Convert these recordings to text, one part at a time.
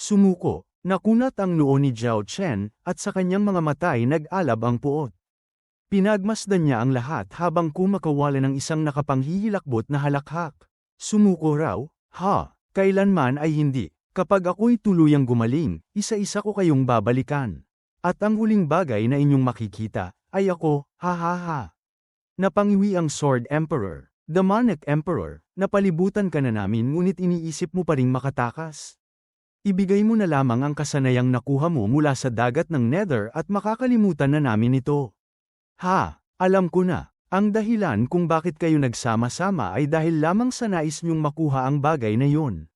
Sumuko, nakunat ang noo ni Zhao Chen, at sa kanyang mga matay nag-alab ang puot. Pinagmasdan niya ang lahat habang kumakawala ng isang nakapanghihilakbot na halakhak. Sumuko raw, ha, kailanman ay hindi. Kapag ako'y tuluyang gumaling, isa-isa ko kayong babalikan. At ang huling bagay na inyong makikita, ay ako, ha ha ha. Napangiwi ang Sword Emperor, Demonic Emperor, napalibutan ka na namin ngunit iniisip mo pa ring makatakas. Ibigay mo na lamang ang kasanayang nakuha mo mula sa dagat ng Nether at makakalimutan na namin ito. Ha, alam ko na, ang dahilan kung bakit kayo nagsama-sama ay dahil lamang sa nais niyong makuha ang bagay na yun.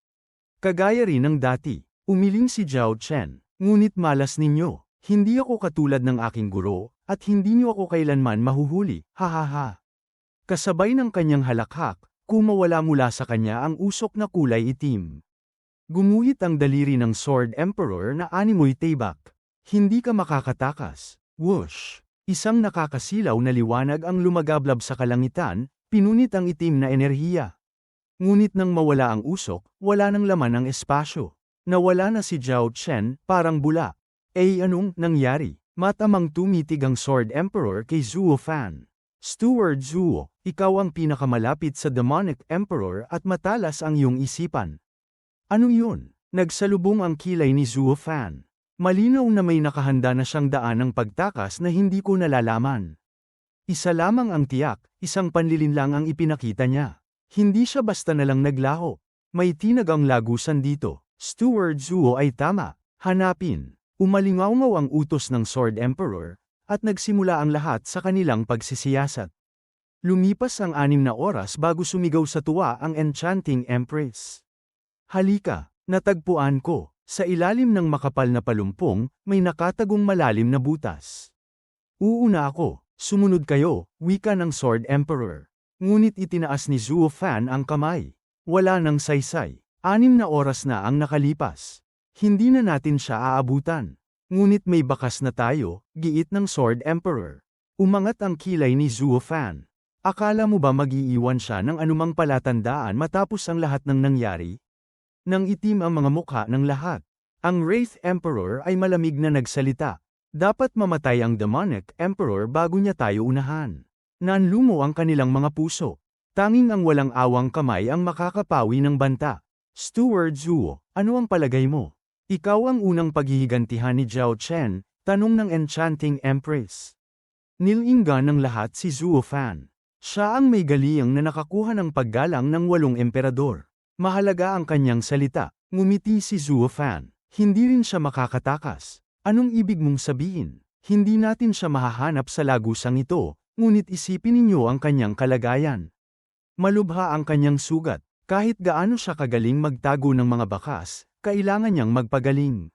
Kagaya rin ng dati, umiling si Zhao Chen, ngunit malas ninyo, hindi ako katulad ng aking guro, at hindi niyo ako kailanman mahuhuli, ha ha ha. Kasabay ng kanyang halakhak, kumawala mula sa kanya ang usok na kulay itim. Gumuhit ang daliri ng Sword Emperor na animoy tibak. Hindi ka makakatakas. Whoosh! Isang nakakasilaw na liwanag ang lumagablab sa kalangitan, pinunit ang itim na enerhiya. Ngunit nang mawala ang usok, wala nang laman ang espasyo. Nawala na si Zhao Chen, parang bula. Anong nangyari? Matamang tumitig ang Sword Emperor kay Zuo Fan. Steward Zuo, ikaw ang pinakamalapit sa Demonic Emperor at matalas ang iyong isipan. Ano yun? Nagsalubong ang kilay ni Zuo Fan. Malinaw na may nakahanda na siyang daan ng pagtakas na hindi ko nalalaman. Isa lamang ang tiyak, isang panlilinlang ang ipinakita niya. Hindi siya basta nalang naglaho. May tinagang lagusan dito. Steward Zuo ay tama. Hanapin. Umalingawngaw ang utos ng Sword Emperor, at nagsimula ang lahat sa kanilang pagsisiyasat. Lumipas ang 6 na oras bago sumigaw sa tuwa ang Enchanting Empress. Halika, natagpuan ko. Sa ilalim ng makapal na palumpong, may nakatagong malalim na butas. Uuna ako, sumunod kayo, wika ng Sword Emperor. Ngunit itinaas ni Zuo Fan ang kamay. Wala nang saysay. 6 na oras na ang nakalipas. Hindi na natin siya aabutan. Ngunit may bakas na tayo, giit ng Sword Emperor. Umangat ang kilay ni Zuo Fan. Akala mo ba mag-iiwan siya ng anumang palatandaan matapos ang lahat ng nangyari? Nang itim ang mga mukha ng lahat. Ang Wraith Emperor ay malamig na nagsalita. Dapat mamatay ang Demonic Emperor bago niya tayo unahan. Nanlumo ang kanilang mga puso. Tanging ang walang awang kamay ang makakapawi ng banta. Steward Zuo, ano ang palagay mo? Ikaw ang unang paghihigantihan ni Zhao Chen, tanong ng Enchanting Empress. Nilinggan ng lahat si Zuo Fan. Siya ang may galiyang na nakakuha ng paggalang ng 8 emperador. Mahalaga ang kanyang salita. Ngumiti si Zuo Fan. Hindi rin siya makakatakas. Anong ibig mong sabihin? Hindi natin siya mahahanap sa lagusang ito, ngunit isipin ninyo ang kanyang kalagayan. Malubha ang kanyang sugat. Kahit gaano siya kagaling magtago ng mga bakas, kailangan niyang magpagaling.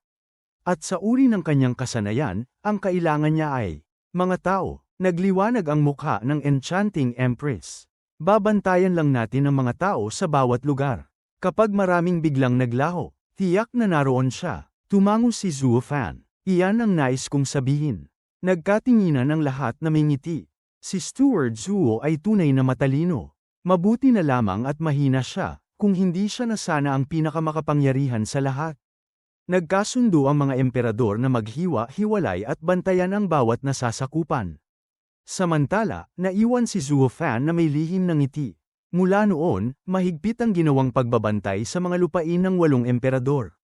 At sa uri ng kanyang kasanayan, ang kailangan niya ay, mga tao, nagliwanag ang mukha ng Enchanting Empress. Babantayan lang natin ang mga tao sa bawat lugar. Kapag maraming biglang naglaho, tiyak na naroon siya. Tumango si Zuo Fan. Iyan ang nais kong sabihin. Nagkatinginan ang lahat na may ngiti. Si Steward Zuo ay tunay na matalino. Mabuti na lamang at mahina siya, kung hindi siya na sana ang pinakamakapangyarihan sa lahat. Nagkasundo ang mga emperador na maghiwa-hiwalay at bantayan ang bawat nasasakupan. Samantala, naiwan si Zuo Fan na may lihim ng ngiti. Mula noon, mahigpit ang ginawang pagbabantay sa mga lupain ng 8 emperador.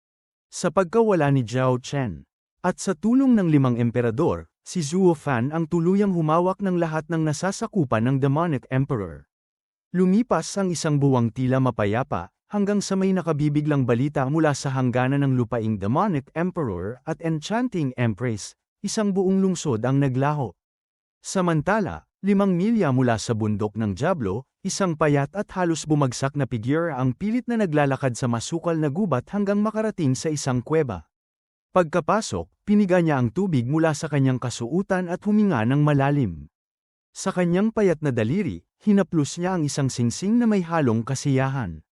Sa pagkawala ni Zhao Chen, at sa tulong ng 5 emperador, si Zuo Fan ang tuluyang humawak ng lahat ng nasasakupan ng Demonic Emperor. Lumipas ang 1 buwang tila mapayapa, hanggang sa may nakabibiglang balita mula sa hangganan ng lupaing Demonic Emperor at Enchanting Empress, 1 buong lungsod ang naglaho. Samantala, 5 milya mula sa bundok ng Diablo, isang payat at halos bumagsak na figure ang pilit na naglalakad sa masukal na gubat hanggang makarating sa isang kuweba. Pagkapasok, piniga niya ang tubig mula sa kanyang kasuutan at huminga ng malalim. Sa kanyang payat na daliri, hinaplos niya ang isang singsing na may halong kasiyahan.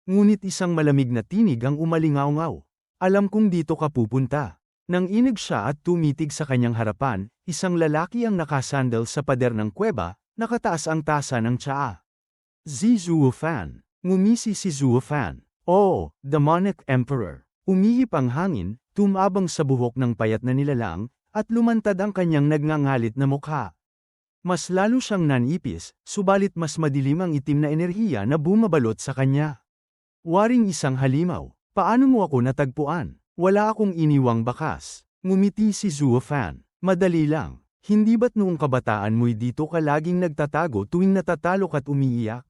Ngunit isang malamig na tinig ang umalingaw-ngaw. Alam kong dito ka pupunta. Nang inig siya at tumitig sa kanyang harapan, isang lalaki ang nakasandal sa pader ng kuweba, nakataas ang tasa ng tsaa. Zuo Fan. Ngumisi si Zuo Fan. Oo, Demonic Emperor. Umihip ang hangin, tumabang sa buhok ng payat na nilalang, at lumantad ang kanyang nagngangalit na mukha. Mas lalo siyang nanipis, subalit mas madilim ang itim na enerhiya na bumabalot sa kanya. Waring isang halimaw, paano mo ako natagpuan? Wala akong iniwang bakas. Ngumiti si Zuo Fan. Madali lang. Hindi ba't noong kabataan mo'y dito ka laging nagtatago tuwing natatalo ka't umiiyak?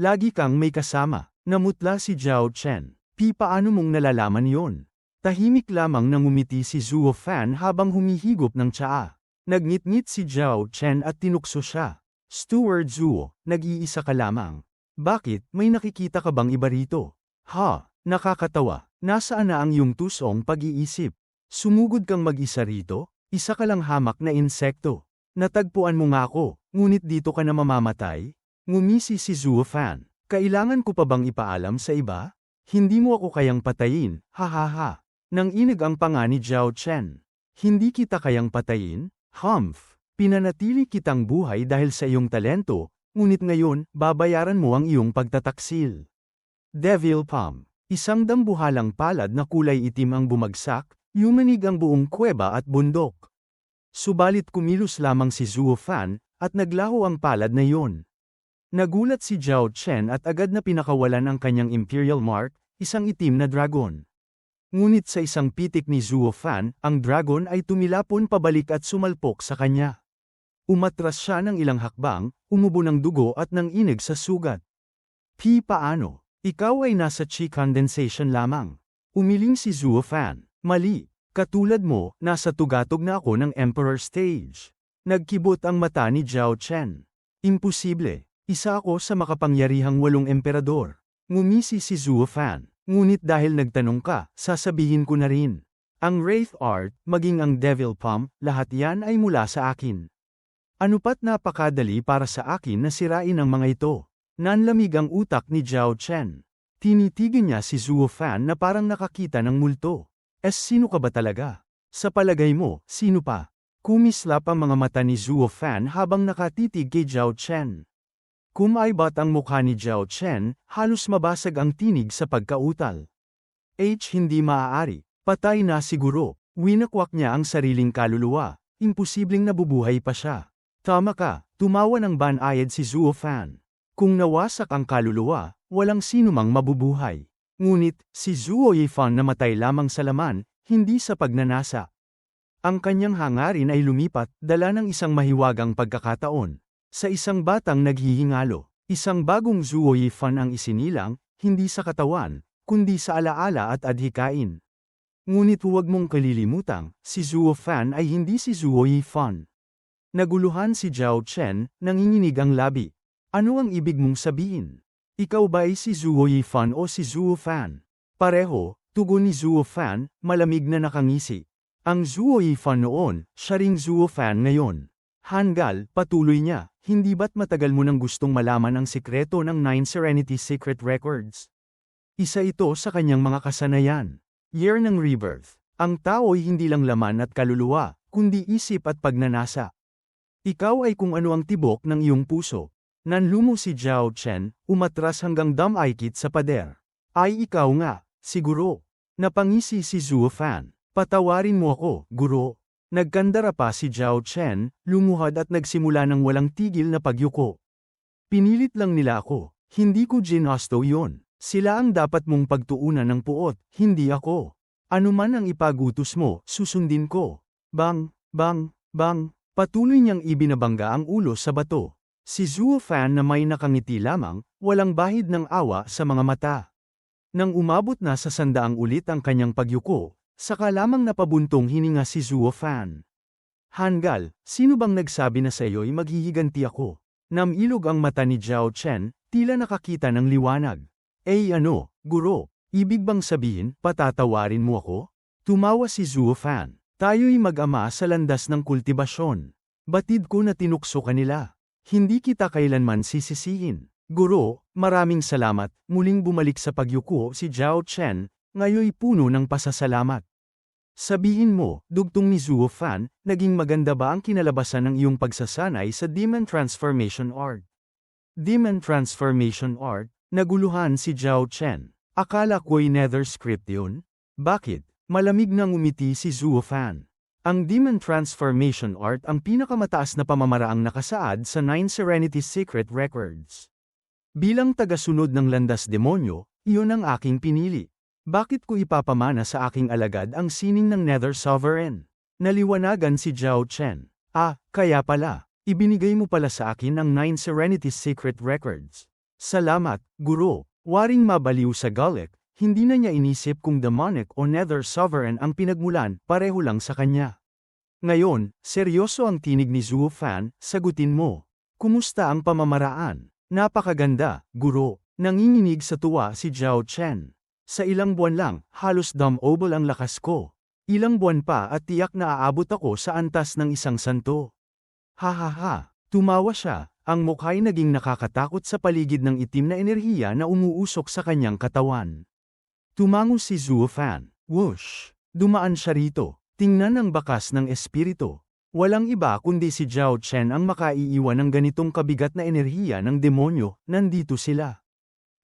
Lagi kang may kasama. Namutla si Zhao Chen. Paano mong nalalaman yon? Tahimik lamang nang ngumiti si Zuo Fan habang humihigop ng tsaa. Nagngit-ngit si Zhao Chen at tinukso siya. Steward Zuo, nag-iisa ka lamang. Bakit, may nakikita ka bang iba rito? Ha, nakakatawa. Nasaan na ang iyong tusong pag-iisip? Sumugod kang mag-isa rito? Isa ka lang hamak na insekto. Natagpuan mo nga ako, ngunit dito ka na mamamatay? Ngumisi si Zuo Fan. Kailangan ko pa bang ipaalam sa iba? Hindi mo ako kayang patayin, ha. Nang inig ang panga ni Zhao Chen. Hindi kita kayang patayin? Humph. Pinanatili kitang buhay dahil sa iyong talento, ngunit ngayon, babayaran mo ang iyong pagtataksil. Devil Palm. Isang dambuhalang palad na kulay itim ang bumagsak, yumanig ang buong kuweba at bundok. Subalit kumilos lamang si Zuo Fan, at naglaho ang palad na iyon. Nagulat si Zhao Chen at agad na pinakawalan ang kanyang Imperial Mark, isang itim na dragon. Ngunit sa isang pitik ni Zuo Fan, ang dragon ay tumilapon pabalik at sumalpok sa kanya. Umatras siya ng ilang hakbang, umubo ng dugo at nanginig sa sugat. Paano? Ikaw ay nasa chi condensation lamang. Umiling si Zuo Fan. Mali. Katulad mo, nasa tugatog na ako ng Emperor Stage. Nagkibot ang mata ni Zhao Chen. Imposible. Isa ako sa makapangyarihang 8 emperador. Ngumisi si Zuo Fan. Ngunit dahil nagtanong ka, sasabihin ko na rin. Ang Wraith Art, maging ang Devil Palm, lahat yan ay mula sa akin. Ano pat napakadali para sa akin na sirain ang mga ito. Nanlamig ang utak ni Zhao Chen. Tinitigil niya si Zuo Fan na parang nakakita ng multo. Sino ka ba talaga? Sa palagay mo, sino pa? Kumislap ang mga mata ni Zuo Fan habang nakatitig kay Zhao Chen. Kumaibat ang mukha ni Zhao Chen, halos mabasag ang tinig sa pagkautal. Hindi maaari. Patay na siguro. Winakwak niya ang sariling kaluluwa. Imposibleng nabubuhay pa siya. Tama ka, tumawa ng banayad si Zuo Fan. Kung nawasak ang kaluluwa, walang sinumang mabubuhay. Ngunit, si Zuo Yifan namatay lamang sa laman, hindi sa pagnanasa. Ang kanyang hangarin ay lumipat, dala ng isang mahiwagang pagkakataon. Sa isang batang naghihingalo, isang bagong Zuo Yifan ang isinilang, hindi sa katawan, kundi sa alaala at adhikain. Ngunit huwag mong kalilimutang, si Zuo Fan ay hindi si Zuo Yifan. Naguluhan si Zhao Chen, nanginginig ang labi. Ano ang ibig mong sabihin? Ikaw ba ay si Zuo Yifan o si Zuo Fan? Pareho, tugon ni Zuo Fan, malamig na nakangisi. Ang Zuo Yifan noon, siya ring Zuo Fan ngayon. Hanggal, patuloy niya. Hindi ba't matagal mo nang gustong malaman ang sikreto ng 9 Serenity Secret Records? Isa ito sa kanyang mga kasanayan. Year ng rebirth. Ang tao ay hindi lang laman at kaluluwa, kundi isip at pagnanasa. Ikaw ay kung ano ang tibok ng iyong puso. Nanlumo si Zhao Chen, umatras hanggang damaykit sa pader. Ay ikaw nga, siguro. Napangisi si Zuo Fan. Patawarin mo ako, guro. Nagkandara pa si Zhao Chen, lumuhad at nagsimula ng walang tigil na pagyuko. Pinilit lang nila ako, hindi ko ginusto yon. Sila ang dapat mong pagtuunan ng puot, hindi ako. Ano man ang ipagutos mo, susundin ko. Bang, bang, bang, patuloy niyang ibinabangga ang ulo sa bato. Si Zuo Fan na may nakangiti lamang, walang bahid ng awa sa mga mata. Nang umabot na sa 100 ulit ang kanyang pagyuko, saka lamang napabuntong hininga si Zuo Fan. Hanggal, sino bang nagsabi na sa iyo'y maghihiganti ako? Namilog ang mata ni Zhao Chen, tila nakakita ng liwanag. Ano, guro, ibig bang sabihin, patatawarin mo ako? Tumawa si Zuo Fan. Tayo'y mag-ama sa landas ng kultibasyon. Batid ko na tinukso kanila. Hindi kita kailanman sisisihin. Guro, maraming salamat. Muling bumalik sa pagyuko si Zhao Chen, ngayoy puno ng pasasalamat. Sabihin mo, dugtong ni Zuo Fan, naging maganda ba ang kinalabasan ng iyong pagsasanay sa Demon Transformation Art? Demon Transformation Art, naguluhan si Zhao Chen. Akala ko'y nether script yun? Bakit? Malamig nang umiti si Zuo Fan. Ang Demon Transformation Art ang pinakamataas na pamamaraang nakasaad sa 9 Serenity Secret Records. Bilang tagasunod ng landas demonyo, iyon ang aking pinili. Bakit ko ipapamana sa aking alagad ang sining ng Nether Sovereign? Naliwanagan si Zhao Chen. Kaya pala. Ibinigay mo pala sa akin ang 9 Serenity Secret Records. Salamat, Guro. Waring mabaliw sa Galik, hindi na niya inisip kung demonic o Nether Sovereign ang pinagmulan, pareho lang sa kanya. Ngayon, seryoso ang tinig ni Zuo Fan, sagutin mo. Kumusta ang pamamaraan? Napakaganda, Guro. Nanginginig sa tuwa si Zhao Chen. Sa ilang buwan lang, halos dumobol ang lakas ko. Ilang buwan pa at tiyak na aabot ako sa antas ng isang santo. Hahaha, tumawa siya, ang mukha'y naging nakakatakot sa paligid ng itim na enerhiya na umuusok sa kanyang katawan. Tumango si Zuo Fan. Whoosh! Dumaan siya rito. Tingnan ang bakas ng espiritu. Walang iba kundi si Zhao Chen ang makaiiwan ng ganitong kabigat na enerhiya ng demonyo, nandito sila.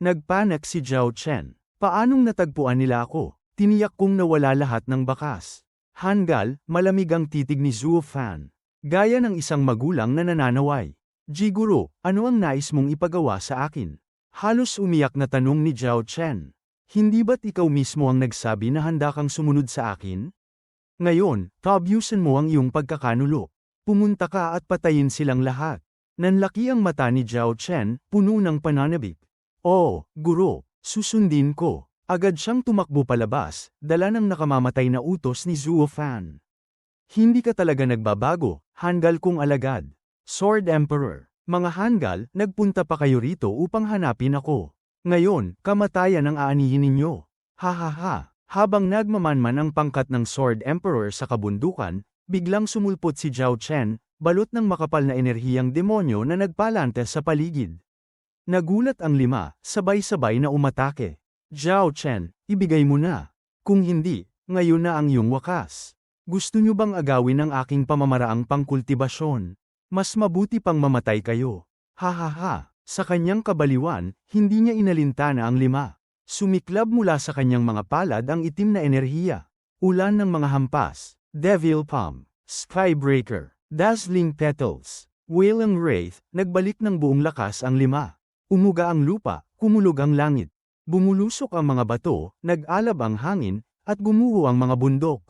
Nagpanik si Zhao Chen. Paanong natagpuan nila ako? Tiniyak kong nawala lahat ng bakas. Hanggal, malamig ang titig ni Zuo Fan. Gaya ng isang magulang na nananaway. Jiguro, ano ang nais mong ipagawa sa akin? Halos umiyak na tanong ni Zhao Chen. Hindi ba't ikaw mismo ang nagsabi na handa kang sumunod sa akin? Ngayon, tabyusin mo ang iyong pagkakanulo. Pumunta ka at patayin silang lahat. Nanlaki ang mata ni Zhao Chen, puno ng pananabik. Oh, Guro, susundin ko. Agad siyang tumakbo palabas, dala ng nakamamatay na utos ni Zuo Fan. Hindi ka talaga nagbabago, Hanggal kong alagad. Sword Emperor. Mga Hanggal, nagpunta pa kayo rito upang hanapin ako. Ngayon, kamatayan ang aanihin ninyo. Hahaha. Habang nagmamanman ang pangkat ng Sword Emperor sa kabundukan, biglang sumulpot si Zhao Chen, balot ng makapal na enerhiyang demonyo na nagpalante sa paligid. Nagulat ang lima, sabay-sabay na umatake. Zhao Chen, ibigay mo na. Kung hindi, ngayon na ang iyong wakas. Gusto niyo bang agawin ang aking pamamaraang pangkultibasyon? Mas mabuti pang mamatay kayo. Hahaha. Sa kanyang kabaliwan, hindi niya inalintana ang lima. Sumiklab mula sa kanyang mga palad ang itim na enerhiya. Ulan ng mga hampas, Devil Palm, Skybreaker, Dazzling Petals, Wailing Wraith, nagbalik ng buong lakas ang lima. Umuga ang lupa, kumulog ang langit. Bumulusok ang mga bato, nag-alab ang hangin, at gumuho ang mga bundok.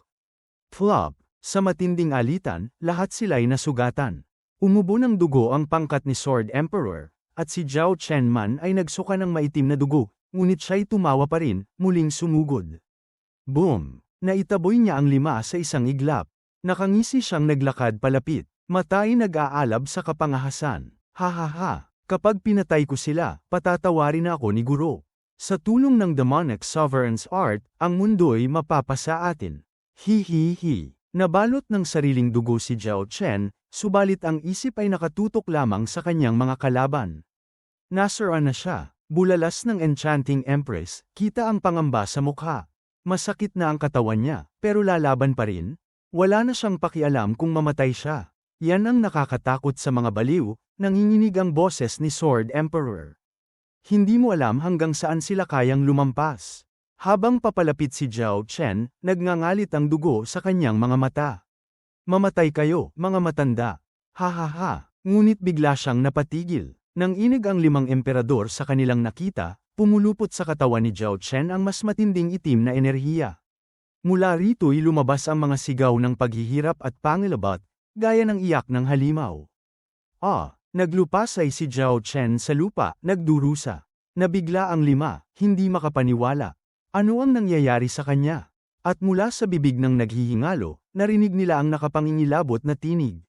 Flop, sa matinding alitan, lahat sila'y nasugatan. Umubo ng dugo ang pangkat ni Sword Emperor, at si Zhao Chen man ay nagsuka ng maitim na dugo. Ngunit siya'y tumawa pa rin, muling sumugod. Boom! Naitaboy niya ang lima sa isang iglap. Nakangisi siyang naglakad palapit. Mata ay nag-aalab sa kapangahasan. Hahaha! Kapag pinatay ko sila, patatawarin ako ni Guro. Sa tulong ng Demonic Sovereign's Art, ang mundo'y mapapasa atin. Hihihi! Nabalot ng sariling dugo si Zhao Chen, subalit ang isip ay nakatutok lamang sa kanyang mga kalaban. Nasara na siya. Bulalas ng Enchanting Empress, kita ang pangamba sa mukha. Masakit na ang katawan niya, pero lalaban pa rin. Wala na siyang pakialam kung mamatay siya. Yan ang nakakatakot sa mga baliw, nanginginig ang boses ni Sword Emperor. Hindi mo alam hanggang saan sila kayang lumampas. Habang papalapit si Zhao Chen, nagngangalit ang dugo sa kanyang mga mata. Mamatay kayo, mga matanda. Hahaha, ngunit bigla siyang napatigil. Nang inig ang limang emperador sa kanilang nakita, pumulupot sa katawan ni Zhao Chen ang mas matinding itim na enerhiya. Mula rito'y lumabas ang mga sigaw ng paghihirap at pangilabot, gaya ng iyak ng halimaw. Naglupasay si Zhao Chen sa lupa, nagdurusa. Nabigla ang lima, hindi makapaniwala. Ano ang nangyayari sa kanya? At mula sa bibig ng naghihingalo, narinig nila ang nakapangingilabot na tinig.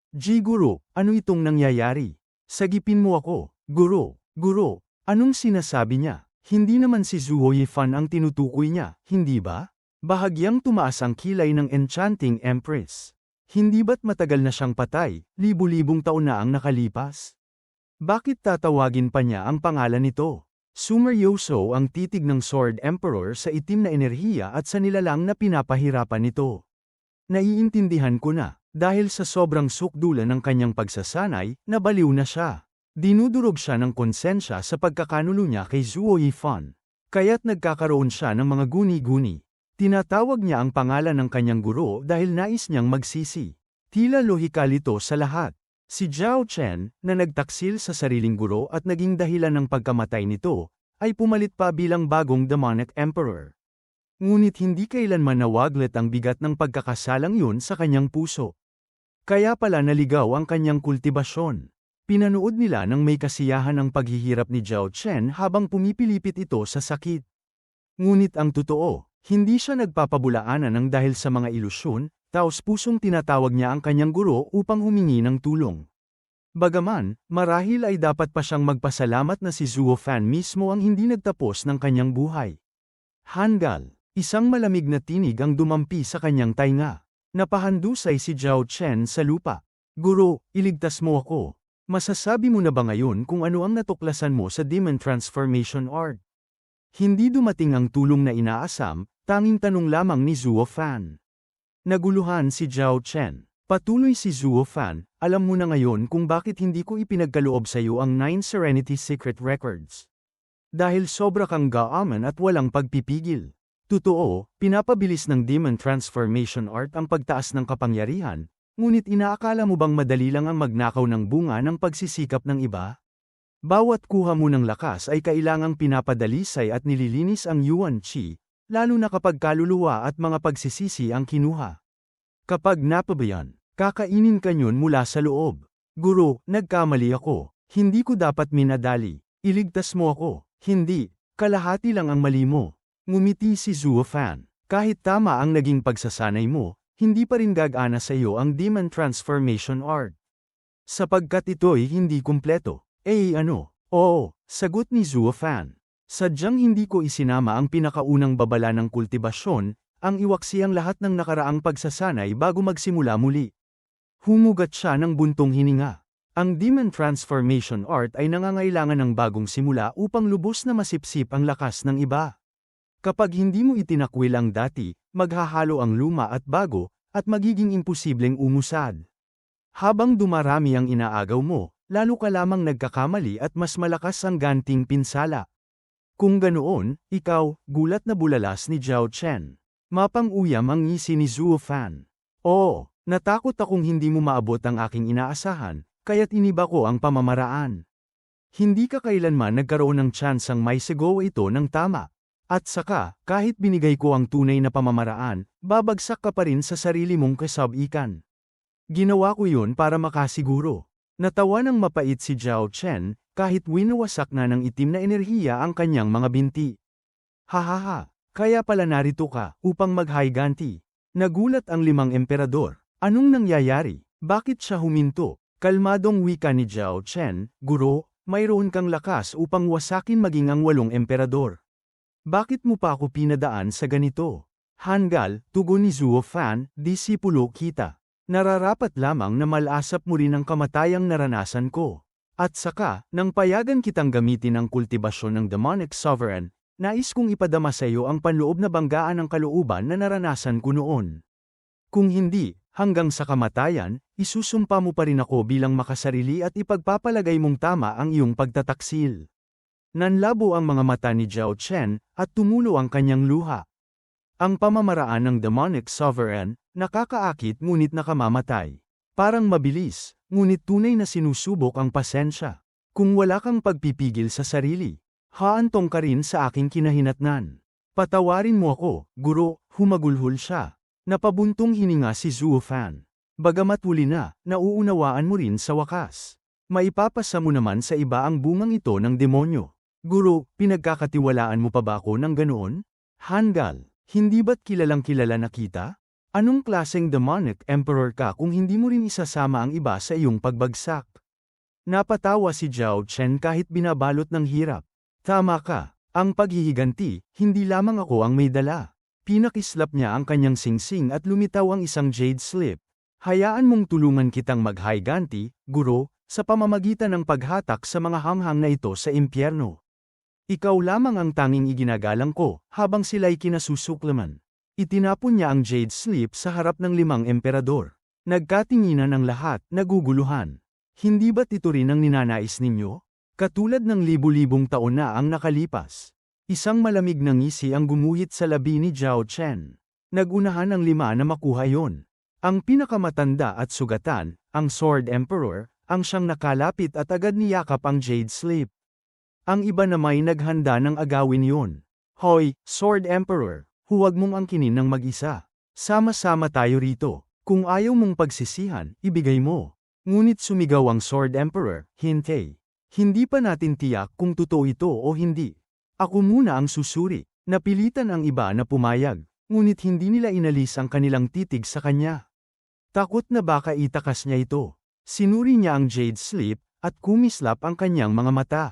Jiguro, ano itong nangyayari? Sagipin mo ako, Guro, Guro, anong sinasabi niya? Hindi naman si Zuo Yifan ang tinutukoy niya, hindi ba? Bahagyang tumaas ang kilay ng Enchanting Empress. Hindi ba't matagal na siyang patay, libu-libong taon na ang nakalipas? Bakit tatawagin pa niya ang pangalan nito? Sumeryoso ang titig ng Sword Emperor sa itim na enerhiya at sa nilalang na pinapahirapan nito. Naiintindihan ko na. Dahil sa sobrang sukdulan ng kanyang pagsasanay, nabaliw na siya. Dinudurog siya ng konsensya sa pagkakanulo niya kay Zuo Yifan. Kaya't nagkakaroon siya ng mga guni-guni. Tinatawag niya ang pangalan ng kanyang guro dahil nais niyang magsisi. Tila lohikal ito sa lahat. Si Zhao Chen, na nagtaksil sa sariling guro at naging dahilan ng pagkamatay nito, ay pumalit pa bilang bagong demonic emperor. Ngunit hindi kailanman nawaglit ang bigat ng pagkakasalang yun sa kanyang puso. Kaya pala naligaw ang kanyang kultibasyon. Pinanood nila ng may kasiyahan ang paghihirap ni Zhao Chen habang pumipilipit ito sa sakit. Ngunit ang totoo, hindi siya nagpapabulaanan ng dahil sa mga ilusyon, taos-pusong tinatawag niya ang kanyang guro upang humingi ng tulong. Bagaman, marahil ay dapat pa siyang magpasalamat na si Zhuo Fan mismo ang hindi nagtapos ng kanyang buhay. Hangal, isang malamig na tinig ang dumampi sa kanyang tainga. Napahandusay si Zhao Chen sa lupa. Guro, iligtas mo ako. Masasabi mo na ba ngayon kung ano ang natuklasan mo sa Demon Transformation Art? Hindi dumating ang tulong na inaasam, tanging tanong lamang ni Zhuo Fan. Naguluhan si Zhao Chen. Patuloy si Zhuo Fan, alam mo na ngayon kung bakit hindi ko ipinagkaloob sa iyo ang 9 Serenity Secret Records. Dahil sobra kang gaaman at walang pagpipigil. Totoo, pinapabilis ng Demon Transformation Art ang pagtaas ng kapangyarihan, ngunit inaakala mo bang madali lang ang magnakaw ng bunga ng pagsisikap ng iba? Bawat kuha mo ng lakas ay kailangang pinapadalisay at nililinis ang Yuan Qi, lalo na kapag kaluluwa at mga pagsisisi ang kinuha. Kapag napabayan, kakainin ka yun mula sa loob. Guro, nagkamali ako. Hindi ko dapat minadali. Iligtas mo ako. Hindi, kalahati lang ang mali mo. Ngumiti si Zhuo Fan. Kahit tama ang naging pagsasanay mo, hindi pa rin gagana sa iyo ang Demon Transformation Art. Sapagkat ito'y hindi kumpleto. Ano? Oo, sagot ni Zhuo Fan. Sadyang hindi ko isinama ang pinakaunang babala ng kultibasyon, ang iwaksi ang lahat ng nakaraang pagsasanay bago magsimula muli. Humugat siya ng buntong hininga. Ang Demon Transformation Art ay nangangailangan ng bagong simula upang lubos na masipsip ang lakas ng iba. Kapag hindi mo itinakwil ang dati, maghahalo ang luma at bago, at magiging imposibleng umusad. Habang dumarami ang inaagaw mo, lalo ka lamang nagkakamali at mas malakas ang ganting pinsala. Kung ganoon, ikaw, gulat na bulalas ni Zhao Chen. Mapang-uyam ang ngisi ni Zhuo Fan. Oo, natakot akong hindi mo maabot ang aking inaasahan, kaya't iniba ko ang pamamaraan. Hindi ka kailanman nagkaroon ng tsansang may sigaw ito ng tama. At saka, kahit binigay ko ang tunay na pamamaraan, babagsak ka pa rin sa sarili mong kasabikan. Ginawa ko yun para makasiguro. Natawa ng mapait si Zhao Chen, kahit winawasak na ng itim na enerhiya ang kanyang mga binti. Hahaha, kaya pala narito ka, upang maghiganti. Nagulat ang 5 emperador. Anong nangyayari? Bakit siya huminto? Kalmadong wika ni Zhao Chen, Guro, mayroon kang lakas upang wasakin maging ang 8 emperador. Bakit mo pa ako pinadaan sa ganito? Hangal, tugon ni Zhuo Fan, disipulo kita. Nararapat lamang na malasap mo rin ang kamatayang naranasan ko. At saka, nang payagan kitang gamitin ang kultibasyon ng Demonic Sovereign, nais kong ipadama sa iyo ang panloob na banggaan ng kalooban na naranasan ko noon. Kung hindi, hanggang sa kamatayan, isusumpa mo pa rin ako bilang makasarili at ipagpapalagay mong tama ang iyong pagtataksil. Nanlabo ang mga mata ni Zhao Chen, at tumulo ang kanyang luha. Ang pamamaraan ng Demonic Sovereign, nakakaakit ngunit nakamamatay. Parang mabilis, ngunit tunay na sinusubok ang pasensya. Kung wala kang pagpipigil sa sarili, haantong ka rin sa aking kinahinatnan. Patawarin mo ako, Guro, humagulhol siya. Napabuntong hininga si Zhuo Fan. Bagamat huli na, nauunawaan mo rin sa wakas. Maipapasa mo naman sa iba ang bungang ito ng demonyo. Guro, pinagkakatiwalaan mo pa ba ako ng ganoon? Hangal, hindi ba't kilalang kilala na kita? Anong klaseng demonic emperor ka kung hindi mo rin isasama ang iba sa iyong pagbagsak? Napatawa si Zhao Chen kahit binabalot ng hirap. Tama ka, ang paghihiganti, hindi lamang ako ang may dala. Pinakislap niya ang kanyang singsing at lumitaw ang isang jade slip. Hayaan mong tulungan kitang maghiganti, Guro, sa pamamagitan ng paghatak sa mga hanghang na ito sa impyerno. Ikaw lamang ang tanging iginagalang ko, habang sila'y kinasusuklaman. Itinapon niya ang jade slip sa harap ng 5 emperador. Nagkatinginan ang lahat, naguguluhan. Hindi ba't ito rin ang ninanais ninyo? Katulad ng libu-libong taon na ang nakalipas. Isang malamig na ngisi ang gumuhit sa labi ni Zhao Chen. Nagunahan ang 5 na makuha yon. Ang pinakamatanda at sugatan, ang Sword Emperor, ang siyang nakalapit at agad niyakap ang Jade Sleep. Ang iba na may naghanda ng agawin yon. Hoy, Sword Emperor, huwag mong angkinin ng mag-isa. Sama-sama tayo rito. Kung ayaw mong pagsisihan, ibigay mo. Ngunit sumigaw ang Sword Emperor, hintay. Hindi pa natin tiyak kung totoo ito o hindi. Ako muna ang susuri. Napilitan ang iba na pumayag, ngunit hindi nila inalis ang kanilang titig sa kanya. Takot na baka itakas niya ito. Sinuri niya ang Jade Sleep, at kumislap ang kanyang mga mata.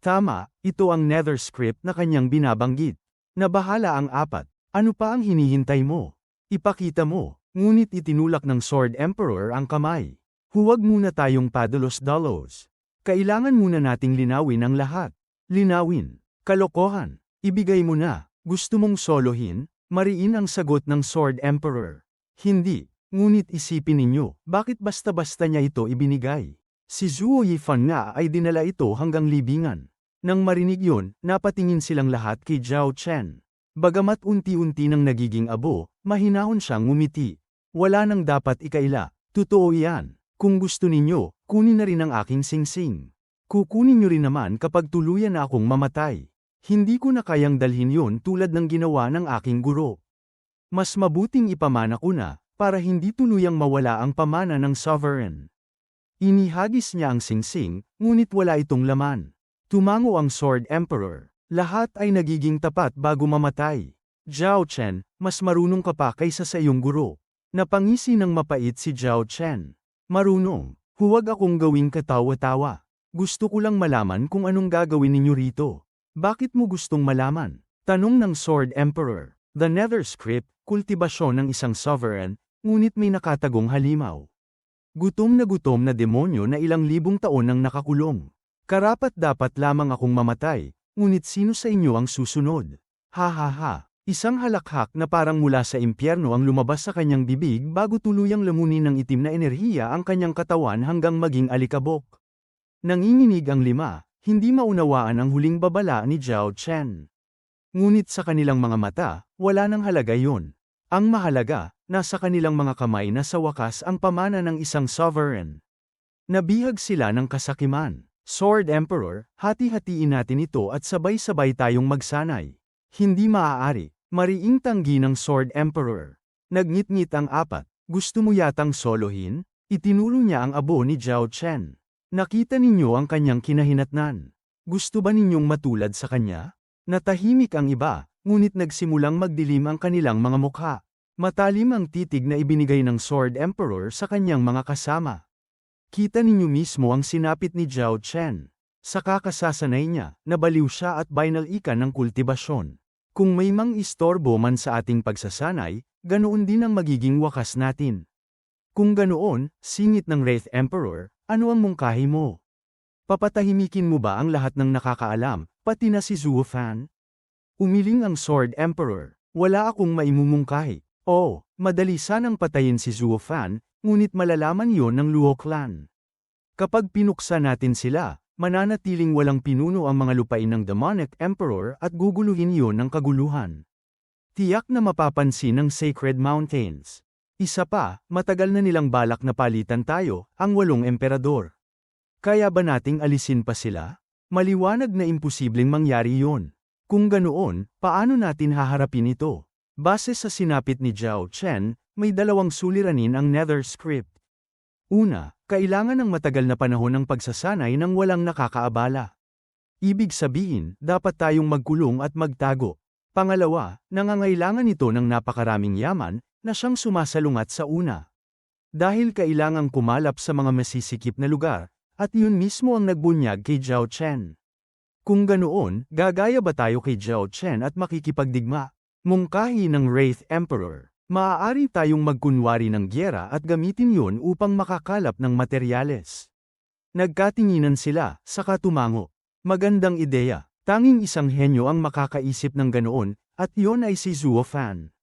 Tama, ito ang Nether Script na kanyang binabanggit. Nabahala ang 4. Ano pa ang hinihintay mo? Ipakita mo, ngunit itinulak ng Sword Emperor ang kamay. Huwag muna tayong padalos-dalos. Kailangan muna nating linawin ang lahat. Linawin. Kalokohan. Ibigay mo na. Gusto mong solohin? Mariin ang sagot ng Sword Emperor. Hindi. Ngunit isipin ninyo, bakit basta-basta niya ito ibinigay? Si Zhuo Yifan nga ay dinala ito hanggang libingan. Nang marinig yun, napatingin silang lahat kay Zhao Chen. Bagamat unti-unti nang nagiging abo, mahinahon siyang ngumiti. Wala nang dapat ikaila. Totoo yan. Kung gusto ninyo, kunin na rin ang aking singsing. Kukunin nyo rin naman kapag tuluyan na akong mamatay. Hindi ko na kayang dalhin yon tulad ng ginawa ng aking guro. Mas mabuting ipamana ko na, para hindi tuluyang mawala ang pamana ng sovereign. Inihagis niya ang singsing, ngunit wala itong laman. Tumango ang Sword Emperor. Lahat ay nagiging tapat bago mamatay. Zhao Chen, mas marunong ka pa kaysa sa iyong guro. Napangisi ng mapait si Zhao Chen. Marunong. Huwag akong gawing katawa-tawa. Gusto ko lang malaman kung anong gagawin ninyo rito. Bakit mo gustong malaman? Tanong ng Sword Emperor. The Nether Script, kultibasyon ng isang sovereign, ngunit may nakatagong halimaw. Gutom na demonyo na ilang libong taon nang nakakulong. Karapat-dapat lamang akong mamatay, ngunit sino sa inyo ang susunod? Ha ha ha. Isang halakhak na parang mula sa impyerno ang lumabas sa kanyang bibig bago tuluyang lamunin ng itim na enerhiya ang kanyang katawan hanggang maging alikabok. Nanginginig ang 5. Hindi maunawaan ang huling babala ni Zhao Chen. Ngunit sa kanilang mga mata, wala nang halaga yon. Ang mahalaga, nasa kanilang mga kamay na sa wakas ang pamana ng isang sovereign. Nabihag sila ng kasakiman. Sword Emperor, hati-hatiin natin ito at sabay-sabay tayong magsanay. Hindi maaari, mariing tanggi ng Sword Emperor. Nagngit-ngit ang 4. Gusto mo yatang solohin? Itinuro niya ang abo ni Zhao Chen. Nakita ninyo ang kanyang kinahinatnan. Gusto ba ninyong matulad sa kanya? Natahimik ang iba, ngunit nagsimulang magdilim ang kanilang mga mukha. Matalim ang titig na ibinigay ng Sword Emperor sa kanyang mga kasama. Kita ninyo mismo ang sinapit ni Zhao Chen. Sa kakasasanay niya, nabaliw siya at binalikan ng kultibasyon. Kung may mang-istorbo man sa ating pagsasanay, ganoon din ang magiging wakas natin. Kung ganoon, singit ng Wraith Emperor, ano ang mungkahi mo? Papatahimikin mo ba ang lahat ng nakakaalam, pati na si Zhuo Fan? Umiling ang Sword Emperor. Wala akong maimumungkahi. Oh, madali sanang patayin si Zhuo Fan, ngunit malalaman yon ng Luo Clan. Kapag pinuksa natin sila, mananatiling walang pinuno ang mga lupain ng Demonic Emperor at guguluhin yon ng kaguluhan. Tiyak na mapapansin ng Sacred Mountains. Isa pa, matagal na nilang balak na palitan tayo, ang 8 emperador. Kaya ba nating alisin pa sila? Maliwanag na imposibleng mangyari yon. Kung ganoon, paano natin haharapin ito? Base sa sinapit ni Zhao Chen, may 2 suliranin ang Nether Script. Una, kailangan ng matagal na panahon ng pagsasanay nang walang nakakaabala. Ibig sabihin, dapat tayong magkulong at magtago. Pangalawa, nangangailangan ito ng napakaraming yaman, na siyang sumasalungat sa una. Dahil kailangang kumalap sa mga masisikip na lugar, at yun mismo ang nagbunyag kay Zhao Chen. Kung ganoon, gagaya ba tayo kay Zhao Chen at makikipagdigma? Mungkahi ng Wraith Emperor. Maaari tayong magkunwari ng gyera at gamitin yun upang makakalap ng materyales. Nagkatinginan sila, saka tumango. Magandang ideya. Tanging isang henyo ang makakaisip ng ganoon, at yon ay si Zhuo Fan.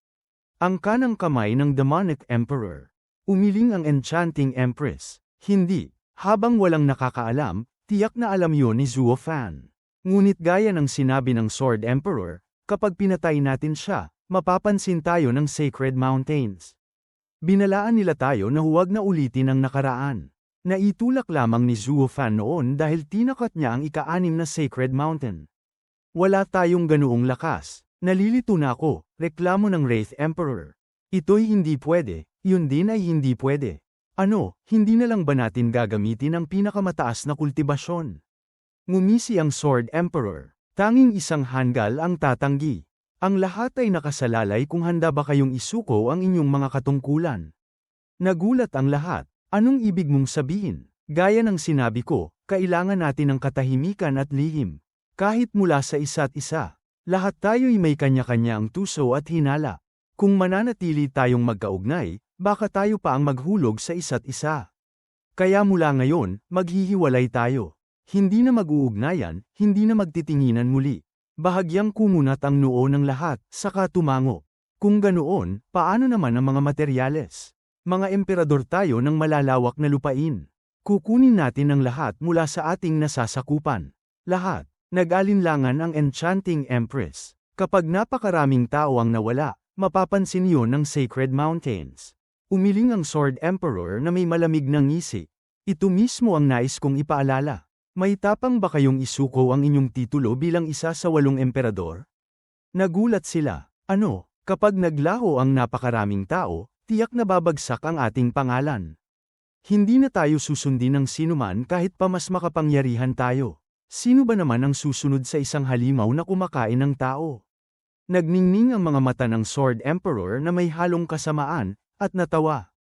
Ang kanang kamay ng Demonic Emperor. Umiling ang Enchanting Empress. Hindi. Habang walang nakakaalam, tiyak na alam yon ni Zhuo Fan. Ngunit gaya ng sinabi ng Sword Emperor, kapag pinatay natin siya, mapapansin tayo ng Sacred Mountains. Binalaan nila tayo na huwag na ulitin ang nakaraan. Naitulak lamang ni Zhuo Fan noon dahil tinakat niya ang ika-6 na Sacred Mountain. Wala tayong ganoong lakas. Nalilito na ako, reklamo ng Wraith Emperor. Ito'y hindi pwede, yun din ay hindi pwede. Ano, hindi na lang ba natin gagamitin ang pinakamataas na kultibasyon? Ngumisi ang Sword Emperor. Tanging isang hanggal ang tatanggi. Ang lahat ay nakasalalay kung handa ba kayong isuko ang inyong mga katungkulan. Nagulat ang lahat. Anong ibig mong sabihin? Gaya ng sinabi ko, kailangan natin ng katahimikan at lihim. Kahit mula sa isa't isa. Lahat tayo'y may kanya-kanya ang tuso at hinala. Kung mananatili tayong magkaugnay, baka tayo pa ang maghulog sa isa't isa. Kaya mula ngayon, maghihiwalay tayo. Hindi na mag-uugnayan, hindi na magtitinginan muli. Bahagyang kumunat ang noo ng lahat, saka tumango. Kung ganoon, paano naman ang mga materyales? Mga emperador tayo ng malalawak na lupain. Kukunin natin ang lahat mula sa ating nasasakupan. Lahat. Nag-alinlangan ang Enchanting Empress. Kapag napakaraming tao ang nawala, mapapansin yon ng Sacred Mountains. Umiling ang Sword Emperor na may malamig na ngisi. Ito mismo ang nais kong ipaalala. May tapang ba kayong isuko ang inyong titulo bilang isa sa 8 emperador? Nagulat sila. Ano, kapag naglaho ang napakaraming tao, tiyak na babagsak ang ating pangalan. Hindi na tayo susundin ng sinuman kahit pa mas makapangyarihan tayo. Sino ba naman ang susunod sa isang halimaw na kumakain ng tao? Nagningning ang mga mata ng Sword Emperor na may halong kasamaan, at natawa.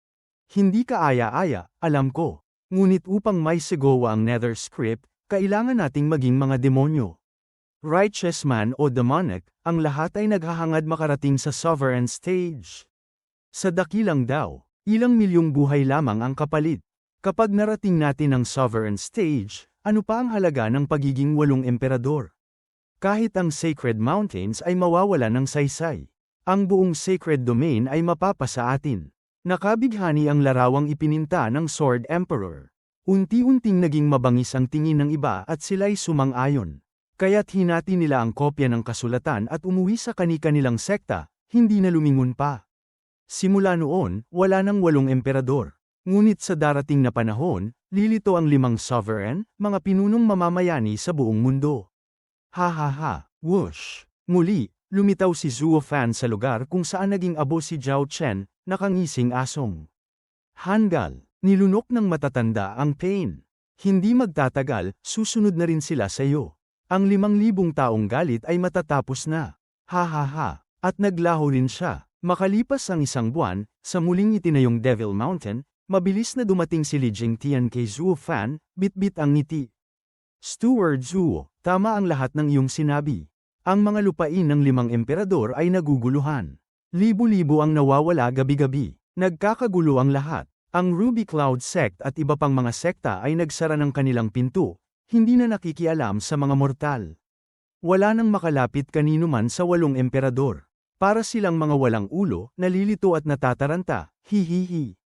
Hindi ka aya-aya, alam ko. Ngunit upang may sigawa ang Nether Script, kailangan nating maging mga demonyo. Righteous man o demonic, ang lahat ay naghahangad makarating sa sovereign stage. Sa dakilang daw, ilang milyong buhay lamang ang kapalit. Kapag narating natin ang sovereign stage, ano pa ang halaga ng pagiging 8 emperador? Kahit ang Sacred Mountains ay mawawala ng saysay. Ang buong Sacred Domain ay mapapasa atin. Nakabighani ang larawang ipininta ng Sword Emperor. Unti-unting naging mabangis ang tingin ng iba at sila'y sumang-ayon. Kaya't hinati nila ang kopya ng kasulatan at umuwi sa kani-kanilang sekta, hindi na lumingon pa. Simula noon, wala nang 8 emperador. Ngunit sa darating na panahon, lilito ang 5 sovereign, mga pinunong mamamayani sa buong mundo. Ha ha ha, whoosh! Muli, lumitaw si Zhuo Fan sa lugar kung saan naging abo si Zhao Chen, nakangising asong. Hanggal, nilunok ng matatanda ang pain. Hindi magtatagal, susunod na rin sila sa iyo. Ang 5,000 taong galit ay matatapos na. Ha ha ha, at naglaho rin siya. Makalipas ang 1 buwan, sa muling itinayong Devil Mountain, mabilis na dumating si Li Jingtian kay Zhuo Fan, bit-bit ang ngiti. Steward Zhuo, tama ang lahat ng iyong sinabi. Ang mga lupain ng 5 emperador ay naguguluhan. Libo-libo ang nawawala gabi-gabi. Nagkakagulo ang lahat. Ang Ruby Cloud Sect at iba pang mga sekta ay nagsara ng kanilang pinto, hindi na nakikialam sa mga mortal. Wala nang makalapit kanino man sa 8 emperador. Para silang mga walang ulo, nalilito at natataranta, hihihi.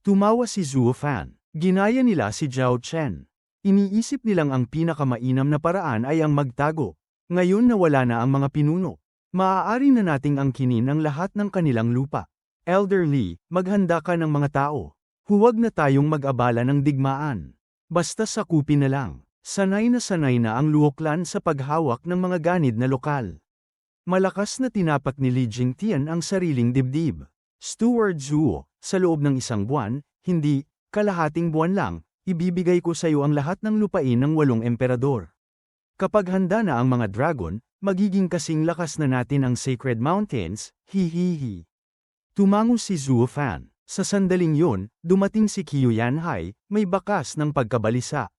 Tumawa si Zhuo Fan. Ginaya nila si Zhao Chen. Iniisip nilang ang pinakamainam na paraan ay ang magtago. Ngayon na wala na ang mga pinuno. Maaari na nating angkinin ang lahat ng kanilang lupa. Elder Li, maghanda ka ng mga tao. Huwag na tayong mag-abala ng digmaan. Basta sakupin na lang. Sanay na ang Luo Clan sa paghawak ng mga ganid na lokal. Malakas na tinapak ni Li Jingtian ang sariling dibdib. Steward Zhuo, sa loob ng 1 buwan, hindi, kalahating buwan lang, ibibigay ko sa iyo ang lahat ng lupain ng 8 emperador. Kapag handa na ang mga dragon, magiging kasing lakas na natin ang Sacred Mountains, hihihi. Tumango si Zhuo Fan. Sa sandaling yon, dumating si Qiu Yanhai, may bakas ng pagkabalisa.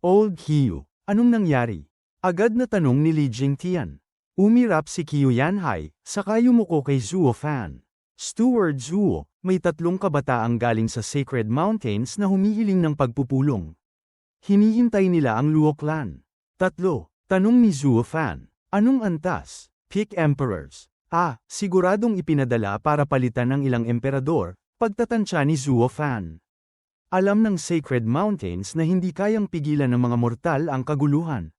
Old Qiu, anong nangyari? Agad na tanong ni Li Jingtian. Umirap si Qiu Yanhai, saka yumuko kay Zhuo Fan. Steward Zhuo, may 3 kabataang galing sa Sacred Mountains na humihiling ng pagpupulong. Hinihintay nila ang Luo Clan. 3, tanong ni Zhuo Fan. Anong antas? Pick Emperors. Siguradong ipinadala para palitan ng ilang emperador, pagtatansya ni Zhuo Fan. Alam ng Sacred Mountains na hindi kayang pigilan ng mga mortal ang kaguluhan.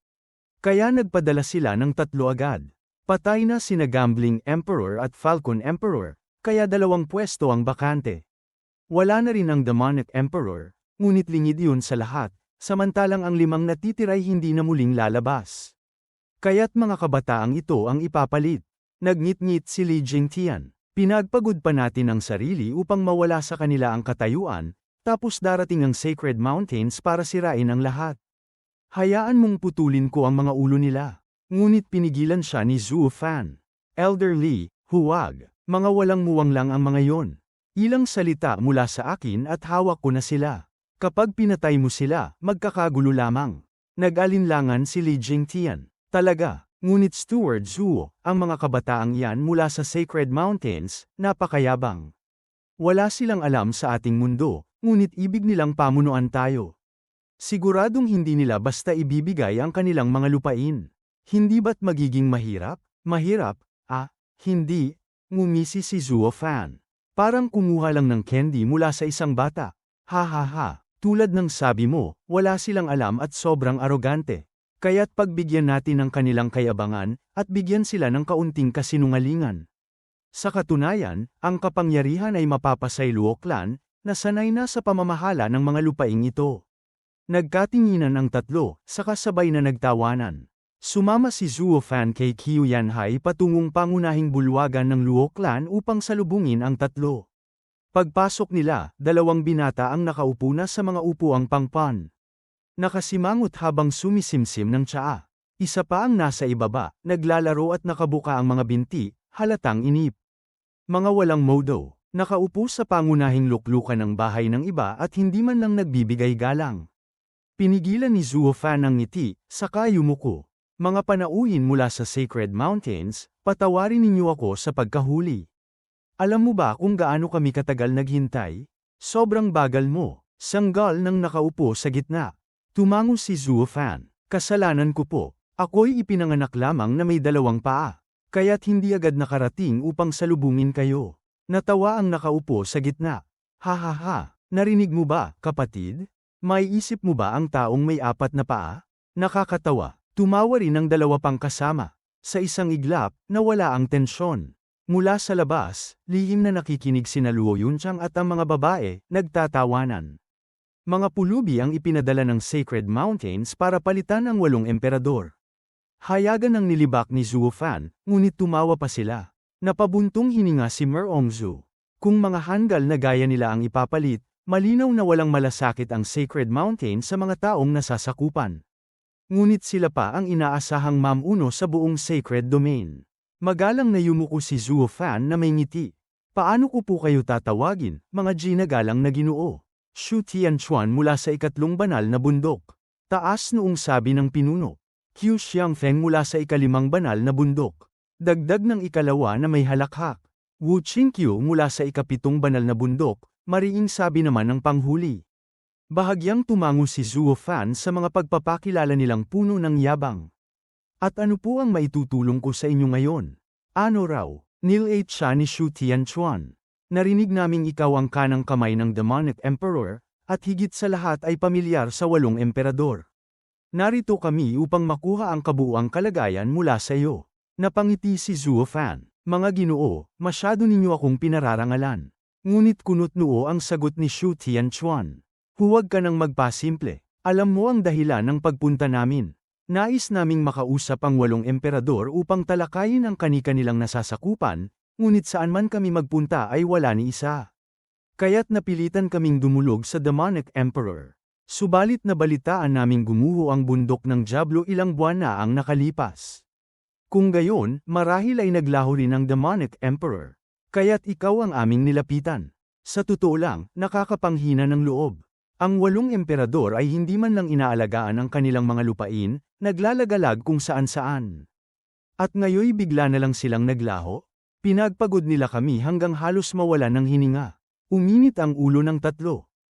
Kaya nagpadala sila ng 3 agad. Patay na sina Gambling Emperor at Falcon Emperor, kaya 2 pwesto ang bakante. Wala na rin ang Demonic Emperor, ngunit lingid yun sa lahat, samantalang ang 5 natitiray hindi na muling lalabas. Kaya't mga kabataang ito ang ipapalit. Nagngit-ngit si Li Jingtian. Pinagpagod pa natin ang sarili upang mawala sa kanila ang katayuan, tapos darating ang Sacred Mountains para sirain ang lahat. Hayaan mong putulin ko ang mga ulo nila. Ngunit pinigilan siya ni Zhuo Fan. Elder Li, huwag. Mga walang muwang lang ang mga yon. Ilang salita mula sa akin at hawak ko na sila. Kapag pinatay mo sila, magkakagulo lamang. Nag-alinlangan si Li Jingtian. Talaga. Ngunit Steward Zhuo, ang mga kabataang yan mula sa Sacred Mountains, napakayabang. Wala silang alam sa ating mundo, ngunit ibig nilang pamunuan tayo. Siguradong hindi nila basta ibibigay ang kanilang mga lupain. Hindi ba't magiging mahirap? Mahirap? Hindi. Ngumisi si Zhuo Fan. Parang kumuha lang ng candy mula sa isang bata. Ha ha ha. Tulad ng sabi mo, wala silang alam at sobrang arogante. Kaya't pagbigyan natin ng kanilang kayabangan, at bigyan sila ng kaunting kasinungalingan. Sa katunayan, ang kapangyarihan ay mapapasay Luo Clan, na sanay na sa pamamahala ng mga lupaing ito. Nagkatinginan ang 3, saka sabay na nagtawanan. Sumama si Zhuo Fan kay Qiu Yanhai patungong pangunahing bulwagan ng Luo Clan upang salubungin ang 3. Pagpasok nila, 2 binata ang nakaupo na sa mga upuang pangpan. Nakasimangot habang sumisimsim ng tsaa. Isa pa ang nasa ibaba, naglalaro at nakabuka ang mga binti, halatang inip. Mga walang modo, nakaupo sa pangunahing luklukan ng bahay ng iba at hindi man lang nagbibigay galang. Pinigilan ni Zhuo Fan ang ngiti, saka yumuko. Mga panauhin mula sa Sacred Mountains, patawarin ninyo ako sa pagkahuli. Alam mo ba kung gaano kami katagal naghintay? Sobrang bagal mo, sanggal ng nakaupo sa gitna. Tumango si Zhuo Fan. Kasalanan ko po. Ako'y ipinanganak lamang na may 2 paa. Kaya't hindi agad nakarating upang salubungin kayo. Natawa ang nakaupo sa gitna. Ha ha ha. Narinig mo ba, kapatid? May isip mo ba ang taong may 4 na paa? Nakakatawa. Tumawa rin ang 2 pang kasama. Sa isang iglap, nawala ang tensyon. Mula sa labas, lihim na nakikinig sina Luo Yunchang at ang mga babae, nagtatawanan. Mga pulubi ang ipinadala ng Sacred Mountains para palitan ang 8 emperador. Hayagan ang nilibak ni Zhuo Fan, ngunit tumawa pa sila. Napabuntong hininga si Merongzhu. Kung mga hanggal na gaya nila ang ipapalit, malinaw na walang malasakit ang Sacred Mountain sa mga taong nasasakupan. Ngunit sila pa ang inaasahang mamuno sa buong Sacred Domain. Magalang na yumuko si Zhuo Fan na may ngiti. Paano ko po kayo tatawagin, mga ginagalang na Ginoo? Shu Tianchuan mula sa 3 banal na bundok. Taas noong sabi ng pinuno. Qiu Xiangfeng mula sa 5 banal na bundok. Dagdag ng 2 na may halakhak. Wu Qingqiu mula sa 7 banal na bundok, mariing sabi naman ng panghuli. Bahagyang tumango si Zhuo Fan sa mga pagpapakilala nilang puno ng yabang. At ano po ang maitutulong ko sa inyo ngayon? Ano raw? Nilate siya ni Shu Tianchuan. Narinig naming ikaw ang kanang kamay ng Demonic Emperor, at higit sa lahat ay pamilyar sa 8 emperador. Narito kami upang makuha ang kabuuang kalagayan mula sa iyo. Napangiti si Zhuo Fan. Mga Ginoo, masyado ninyo akong pinararangalan. Ngunit kunot noo ang sagot ni Shu Tianchuan. Huwag ka nang magpasimple. Alam mo ang dahilan ng pagpunta namin. Nais naming makausap ang 8 emperador upang talakayin ang kani-kanilang nasasakupan, ngunit saan man kami magpunta ay wala ni isa. Kaya't napilitan kaming dumulog sa Demonic Emperor. Subalit nabalitaan naming gumuho ang bundok ng Diablo ilang buwan na ang nakalipas. Kung gayon, marahil ay naglaho rin ang Demonic Emperor. Kaya't ikaw ang aming nilapitan. Sa totoo lang, nakakapanghina ng loob. Ang 8 emperador ay hindi man lang inaalagaan ang kanilang mga lupain, naglalagalag kung saan-saan. At ngayoy bigla na lang silang naglaho? Pinagpagod nila kami hanggang halos mawala ng hininga. Uminit ang ulo ng 3.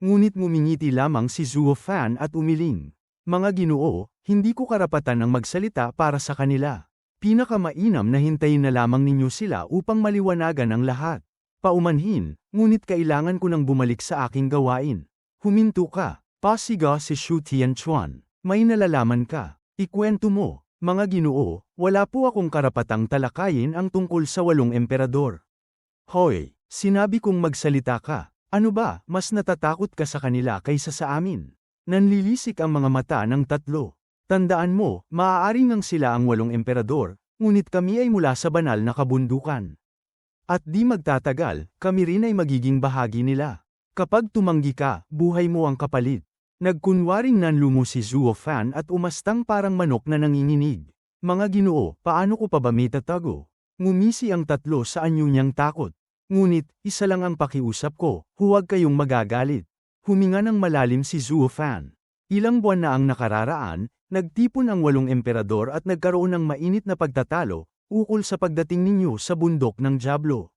Ngunit ngumingiti lamang si Zhuo Fan at umiling. Mga Ginoo, hindi ko karapatan ng magsalita para sa kanila. Pinakamainam na hintayin na lamang ninyo sila upang maliwanagan ang lahat. Paumanhin, ngunit kailangan ko nang bumalik sa aking gawain. Huminto ka, pasiga si Shu Tianchuan. May nalalaman ka. Ikwento mo. Mga ginoo, wala po akong karapatang talakayin ang tungkol sa 8 emperador. Hoy, sinabi kong magsalita ka. Ano ba, mas natatakot ka sa kanila kaysa sa amin? Nanlilisik ang mga mata ng tatlo. Tandaan mo, maaaring ang sila ang 8 emperador, ngunit kami ay mula sa banal na kabundukan. At di magtatagal, kami rin ay magiging bahagi nila. Kapag tumanggi ka, buhay mo ang kapalit. Nagkunwaring nanlumo si Zhuo Fan at umastang parang manok na nanginginig. Mga ginoo, paano ko pa ba mitatago? Ngumisi ang tatlo sa anyo niyang takot. Ngunit, isa lang ang pakiusap ko, huwag kayong magagalit. Huminga ng malalim si Zhuo Fan. Ilang buwan na ang nakararaan, nagtipon ang 8 emperador at nagkaroon ng mainit na pagtatalo, ukol sa pagdating ninyo sa bundok ng Diablo.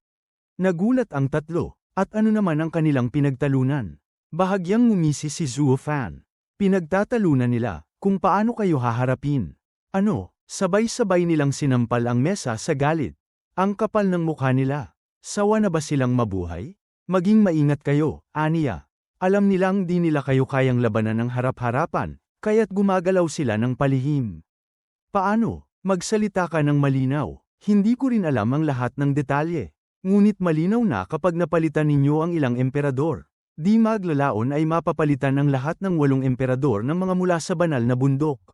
Nagulat ang tatlo, at ano naman ang kanilang pinagtalunan? Bahagyang ngumisi si Zhuo Fan. Pinagtatalunan nila, kung paano kayo haharapin. Ano, sabay-sabay nilang sinampal ang mesa sa galit. Ang kapal ng mukha nila. Sawa na ba silang mabuhay? Maging maingat kayo, aniya. Alam nilang di nila kayo kayang labanan ng harap-harapan, kaya't gumagalaw sila ng palihim. Paano? Magsalita ka ng malinaw. Hindi ko rin alam ang lahat ng detalye. Ngunit malinaw na kapag napalitan ninyo ang ilang emperador. Di maglalaon ay mapapalitan ang lahat ng 8 emperador ng mga mula sa banal na bundok.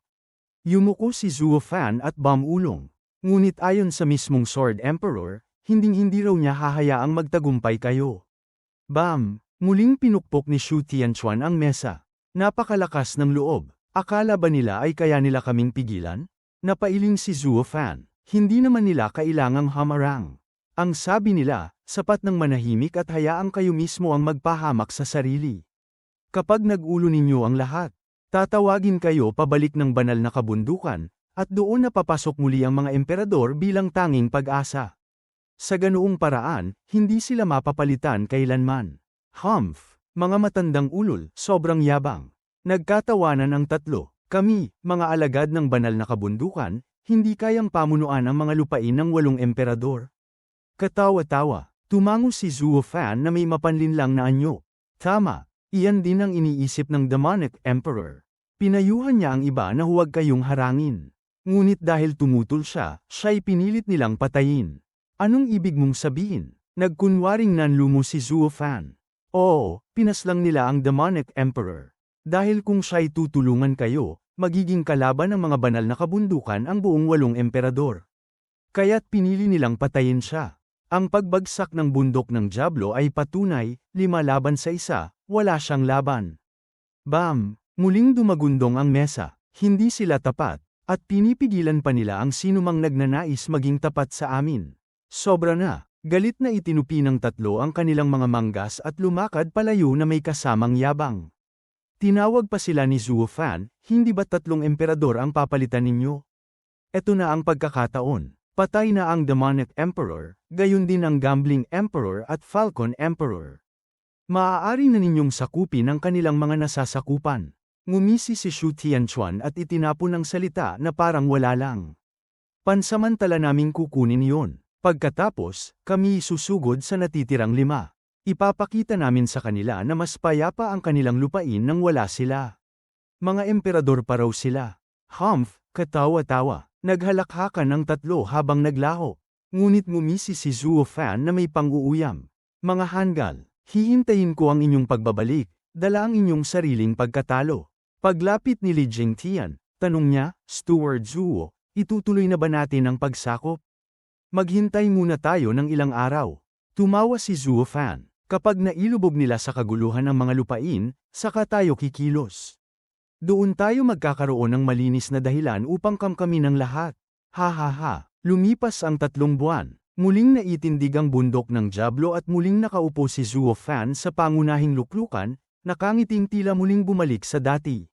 Yumuko si Zhuo Fan at bamulong. Ngunit ayon sa mismong Sword Emperor, hinding-hindi raw niya hahayaang magtagumpay kayo. Bam! Muling pinukpok ni Shu Tianchuan ang mesa. Napakalakas ng loob. Akala ba nila ay kaya nila kaming pigilan? Napailing si Zhuo Fan. Hindi naman nila kailangang hamarang. Ang sabi nila, sapat ng manahimik at hayaang kayo mismo ang magpahamak sa sarili. Kapag nag-ulo ninyo ang lahat, tatawagin kayo pabalik ng banal na kabundukan, at doon na papasok muli ang mga emperador bilang tanging pag-asa. Sa ganoong paraan, hindi sila mapapalitan kailanman. Humph! Mga matandang ulol, sobrang yabang. Nagkatawanan ang tatlo. Kami, mga alagad ng banal na kabundukan, hindi kayang pamunuan ang mga lupain ng 8 emperador. Katawa-tawa, tumango si Zhuo Fan na may mapanlinlang na anyo. Tama, iyan din ang iniisip ng demonic emperor. Pinayuhan niya ang iba na huwag kayong harangin. Ngunit dahil tumutol siya, siya'y pinilit nilang patayin. Anong ibig mong sabihin? Nagkunwaring nanlumo si Zhuo Fan. Oo, pinaslang nila ang demonic emperor. Dahil kung siya'y tutulungan kayo, magiging kalaban ng mga banal na kabundukan ang buong 8 emperador. Kaya't pinili nilang patayin siya. Ang pagbagsak ng bundok ng Diablo ay patunay, 5 laban sa 1, wala siyang laban. Bam! Muling dumagundong ang mesa. Hindi sila tapat, at pinipigilan pa nila ang sinumang nagnanais maging tapat sa amin. Sobra na, galit na itinupi ng tatlo ang kanilang mga manggas at lumakad palayo na may kasamang yabang. Tinawag pa sila ni Zhuo Fan, hindi ba 3 emperador ang papalitan ninyo? Eto na ang pagkakataon. Patay na ang Demonic Emperor, gayon din ang Gambling Emperor at Falcon Emperor. Maaari na ninyong sakupin ang kanilang mga nasasakupan. Ngumisi si Shu Tianchuan at itinapon ang salita na parang wala lang. Pansamantala naming kukunin yon. Pagkatapos, kami susugod sa natitirang 5. Ipapakita namin sa kanila na mas payapa ang kanilang lupain nang wala sila. Mga emperador pa raw sila. Humph! Katawa-tawa. Naghalakhakan ng tatlo habang naglaho. Ngunit ngumisi si Zhuo Fan na may pang-uuyam. Mga hanggal, hihintayin ko ang inyong pagbabalik, dala ang inyong sariling pagkatalo. Paglapit ni Li Jingtian, tanong niya, Steward Zhuo, itutuloy na ba natin ang pagsakop? Maghintay muna tayo ng ilang araw. Tumawa si Zhuo Fan. Kapag nailubog nila sa kaguluhan ang mga lupain, saka tayo kikilos. Doon tayo magkakaroon ng malinis na dahilan upang kamkamin ang lahat. Ha ha ha. Lumipas ang 3 buwan. Muling naitindig ang bundok ng Diablo at muling nakaupo si Zhuo Fan sa pangunahing luklukan, nakangiting tila muling bumalik sa dati.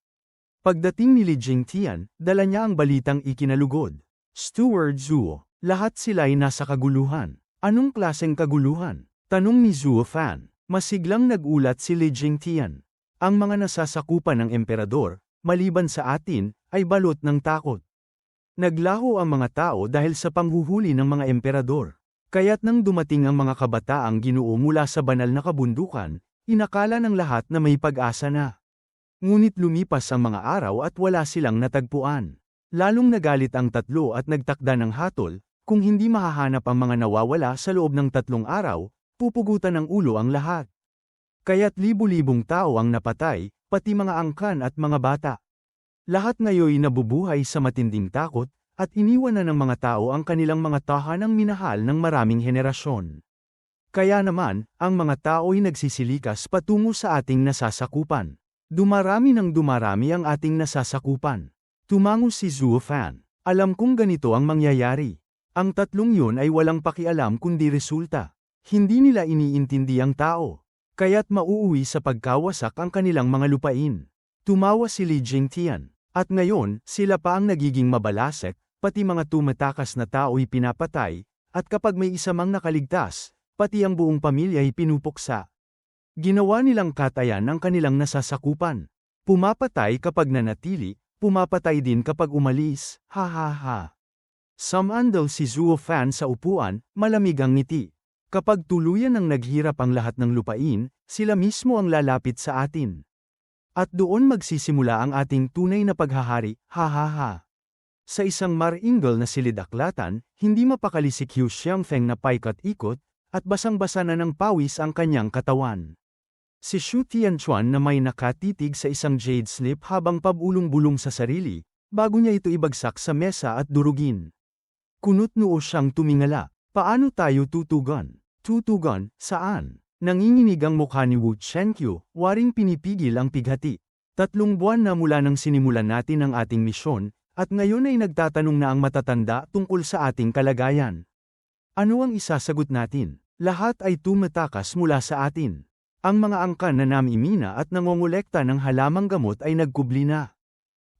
Pagdating ni Li Jingtian, dala niya ang balitang ikinalugod. Steward Zhuo, lahat sila'y nasa kaguluhan. Anong klaseng kaguluhan? Tanong ni Zhuo Fan. Masiglang nagulat si Li Jingtian. Ang mga nasasakupan ng emperador, maliban sa atin, ay balot ng takot. Naglaho ang mga tao dahil sa panghuhuli ng mga emperador. Kaya't nang dumating ang mga kabataang Ginoo mula sa banal na kabundukan, inakala ng lahat na may pag-asa na. Ngunit lumipas ang mga araw at wala silang natagpuan. Lalong nagalit ang tatlo at nagtakda ng hatol, kung hindi mahahanap ang mga nawawala sa loob ng 3 araw, pupugutan ng ulo ang lahat. Kaya't libu-libong tao ang napatay, pati mga angkan at mga bata. Lahat ngayoy nabubuhay sa matinding takot, at iniwan na ng mga tao ang kanilang mga tahanang minahal ng maraming henerasyon. Kaya naman, ang mga tao'y nagsisilikas patungo sa ating nasasakupan. Dumarami ng dumarami ang ating nasasakupan. Tumango si Zhuo Fan. Alam kong ganito ang mangyayari. Ang tatlong yun ay walang pakialam kundi resulta. Hindi nila iniintindi ang tao. Kaya't mauuwi sa pagkawasak ang kanilang mga lupain. Tumawa si Li Jingtian. At ngayon, sila pa ang nagiging mabalasek, pati mga tumatakas na tao'y pinapatay, at kapag may isa mang nakaligtas, pati ang buong pamilya'y pinupuksa. Ginawa nilang katayan ang kanilang nasasakupan. Pumapatay kapag nanatili, pumapatay din kapag umalis, ha ha ha. Samandal si Zhuo Fan sa upuan, malamig ang ngiti. Kapag tuluyan ang naghirap ang lahat ng lupain, sila mismo ang lalapit sa atin. At doon magsisimula ang ating tunay na paghahari, ha ha ha. Sa isang maringal na silidaklatan, hindi mapakali si Qiu Xiangfeng na paikot-ikot, at basang-basa na ng pawis ang kanyang katawan. Si Xu Tianchuan na may nakatitig sa isang jade slip habang pabulong-bulong sa sarili, bago niya ito ibagsak sa mesa at durugin. Kunot-noo siyang tumingala. Paano tayo tutugon? Tutugon, saan? Nanginginig ang mukha ni Wu Chenkyu, waring pinipigil ang pighati. 3 buwan na mula nang sinimulan natin ang ating misyon, at ngayon ay nagtatanong na ang matatanda tungkol sa ating kalagayan. Ano ang isasagot natin? Lahat ay tumatakas mula sa atin. Ang mga angkan na namimina at nangongolekta ng halamang gamot ay nagkubli na.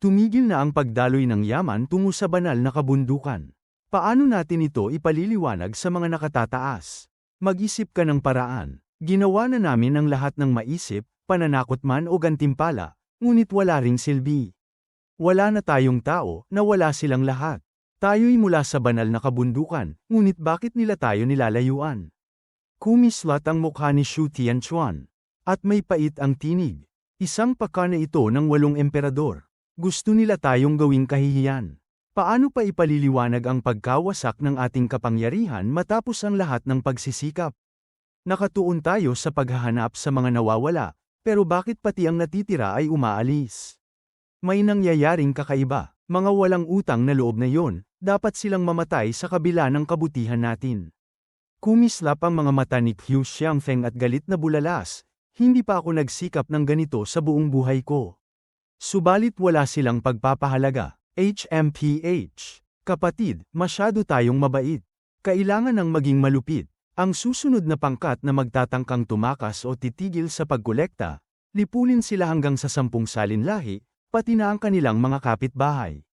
Tumigil na ang pagdaloy ng yaman tungo sa banal na kabundukan. Paano natin ito ipaliliwanag sa mga nakatataas? Mag-isip ka ng paraan. Ginawa na namin ang lahat ng maisip, pananakot man o gantimpala, ngunit wala ring silbi. Wala na tayong tao, nawala silang lahat. Tayo'y mula sa banal na kabundukan, ngunit bakit nila tayo nilalayuan? Kumislat ang mukha ni Xu Tianchuan. At may pait ang tinig. Isang pakana ito ng 8 emperador. Gusto nila tayong gawing kahihiyan. Paano pa ipaliliwanag ang pagkawasak ng ating kapangyarihan matapos ang lahat ng pagsisikap? Nakatuon tayo sa paghahanap sa mga nawawala, pero bakit pati ang natitira ay umaalis? May nangyayaring kakaiba, mga walang utang na loob na yon, dapat silang mamatay sa kabila ng kabutihan natin. Kumislap ang mga mata ni Qiu Xiangfeng at galit na bulalas, hindi pa ako nagsikap ng ganito sa buong buhay ko. Subalit wala silang pagpapahalaga. HMPH. Kapatid, masyado tayong mabait. Kailangan ng maging malupit. Ang susunod na pangkat na magtatangkang tumakas o titigil sa pagkolekta, lipulin sila hanggang sa 10 salinlahi, pati na ang kanilang mga kapitbahay.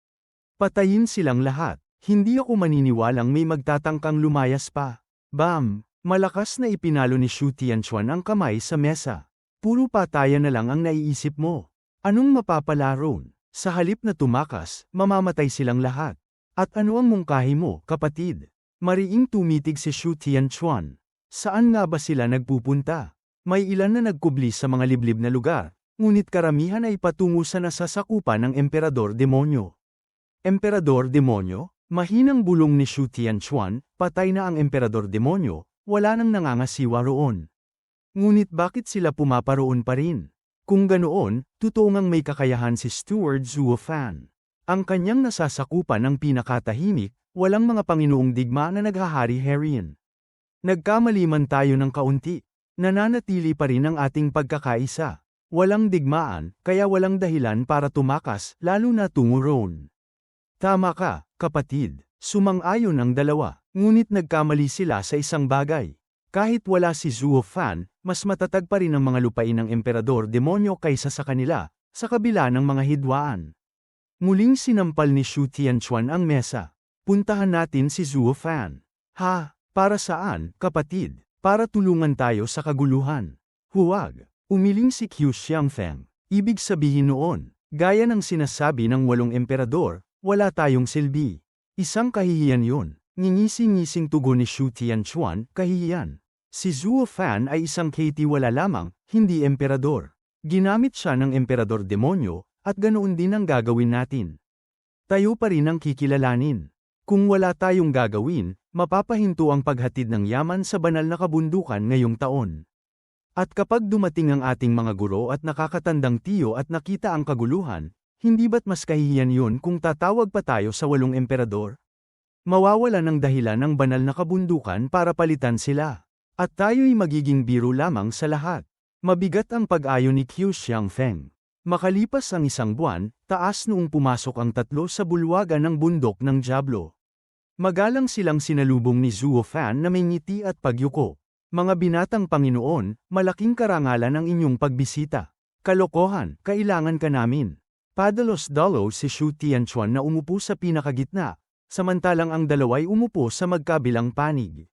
Patayin silang lahat. Hindi ako maniniwalang may magtatangkang lumayas pa. Bam! Malakas na ipinalo ni Xu Tianchuan ang kamay sa mesa. Puro patayan na lang ang naiisip mo. Anong mapapalaron? Sa halip na tumakas, mamamatay silang lahat. At ano ang mungkahi mo, kapatid? Mariing tumitig si Xu Tianchuan. Saan nga ba sila nagpupunta? May ilan na nagkubli sa mga liblib na lugar, ngunit karamihan ay patungo sa nasasakupan ng Emperador Demonyo. Emperador Demonyo? Mahinang bulong ni Xu Tianchuan, patay na ang Emperador Demonyo, wala nang nangangasiwa roon. Ngunit bakit sila pumaparoon pa rin? Kung ganoon, totoo ngang may kakayahan si Steward Zhuo Fan. Ang kanyang nasasakupan ng pinakatahimik, walang mga panginoong digma na naghahari herein. Nagkamali man tayo ng kaunti, nananatili pa rin ang ating pagkakaisa. Walang digmaan, kaya walang dahilan para tumakas, lalo na tungo roon. Tama ka, kapatid. Sumang-ayon ang dalawa, ngunit nagkamali sila sa isang bagay. Kahit wala si Zhuo Fan, mas matatag pa rin ang mga lupain ng Emperador Demonyo kaysa sa kanila, sa kabila ng mga hidwaan. Muling sinampal ni Xu Tianchuan ang mesa. Puntahan natin si Zhuo Fan. Ha? Para saan, kapatid? Para tulungan tayo sa kaguluhan. Huwag. Umiling si Qiu Xiangfeng. Ibig sabihin noon, gaya ng sinasabi ng 8 emperador, wala tayong silbi. Isang kahihiyan yun. Ngingisi-ngising tugon ni Xu Tianchuan, kahihiyan. Si Zhuo Fan ay isang katiwala lamang, hindi emperador. Ginamit siya ng Emperador Demonyo, at ganoon din ang gagawin natin. tayo pa rin ang kikilalanin. Kung wala tayong gagawin, mapapahinto ang paghatid ng yaman sa banal na kabundukan ngayong taon. At kapag dumating ang ating mga guro at nakakatandang tiyo at nakita ang kaguluhan, hindi ba't mas kahihiyan yun kung tatawag pa tayo sa 8 emperador? Mawawala ng dahilan ang banal na kabundukan para palitan sila. At tayo'y magiging biro lamang sa lahat. Mabigat ang pag-ayo ni Qiu Xiangfeng. Makalipas ang 1 buwan, taas noong pumasok ang 3 sa bulwagan ng bundok ng Diablo. Magalang silang sinalubong ni Zuo Fan na may ngiti at pagyuko. Mga binatang Panginoon, malaking karangalan ang inyong pagbisita. Kalokohan, kailangan ka namin. Padalos-dalo si Shu Tianchuan na umupo sa pinakagitna, samantalang ang dalaway umupo sa magkabilang panig.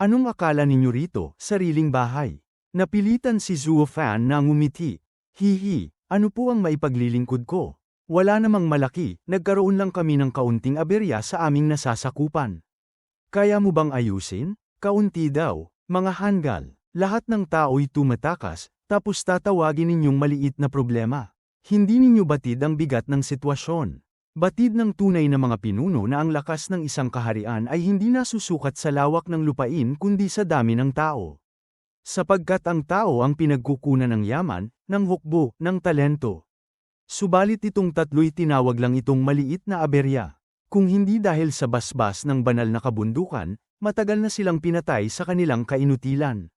Anong akala ninyo rito, sariling bahay? Napilitan si Zuo Fan na ngumiti. Hihi, ano po ang maipaglilingkod ko? Wala namang malaki, nagkaroon lang kami ng kaunting aberya sa aming nasasakupan. Kaya mo bang ayusin? Kaunti daw, mga hanggal. Lahat ng tao'y tumatakas, tapos tatawagin ninyong maliit na problema. Hindi ninyo batid ang bigat ng sitwasyon. Batid ng tunay na mga pinuno na ang lakas ng isang kaharian ay hindi nasusukat sa lawak ng lupain kundi sa dami ng tao. Sapagkat ang tao ang pinagkukunan ng yaman, ng hukbo, ng talento. Subalit itong tatlo'y tinawag lang itong maliit na aberya. Kung hindi dahil sa basbas ng banal na kabundukan, matagal na silang pinatay sa kanilang kainutilan.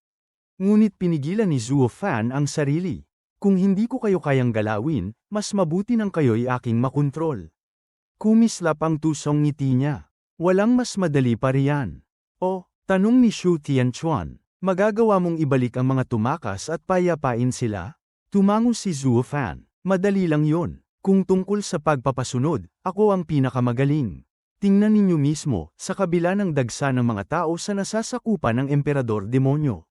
Ngunit pinigilan ni Zuo Fan ang sarili. Kung hindi ko kayo kayang galawin, mas mabuti nang kayo'y aking makontrol. Kumislap ang tusong ngiti niya. Walang mas madali pa riyan. O, tanong ni Shu Tianchuan, magagawa mong ibalik ang mga tumakas at payapain sila? Tumango si Zuo Fan. Madali lang yon. Kung tungkol sa pagpapasunod, ako ang pinakamagaling. Tingnan ninyo mismo, sa kabila ng dagsa ng mga tao sa nasasakupan ng emperador demonyo.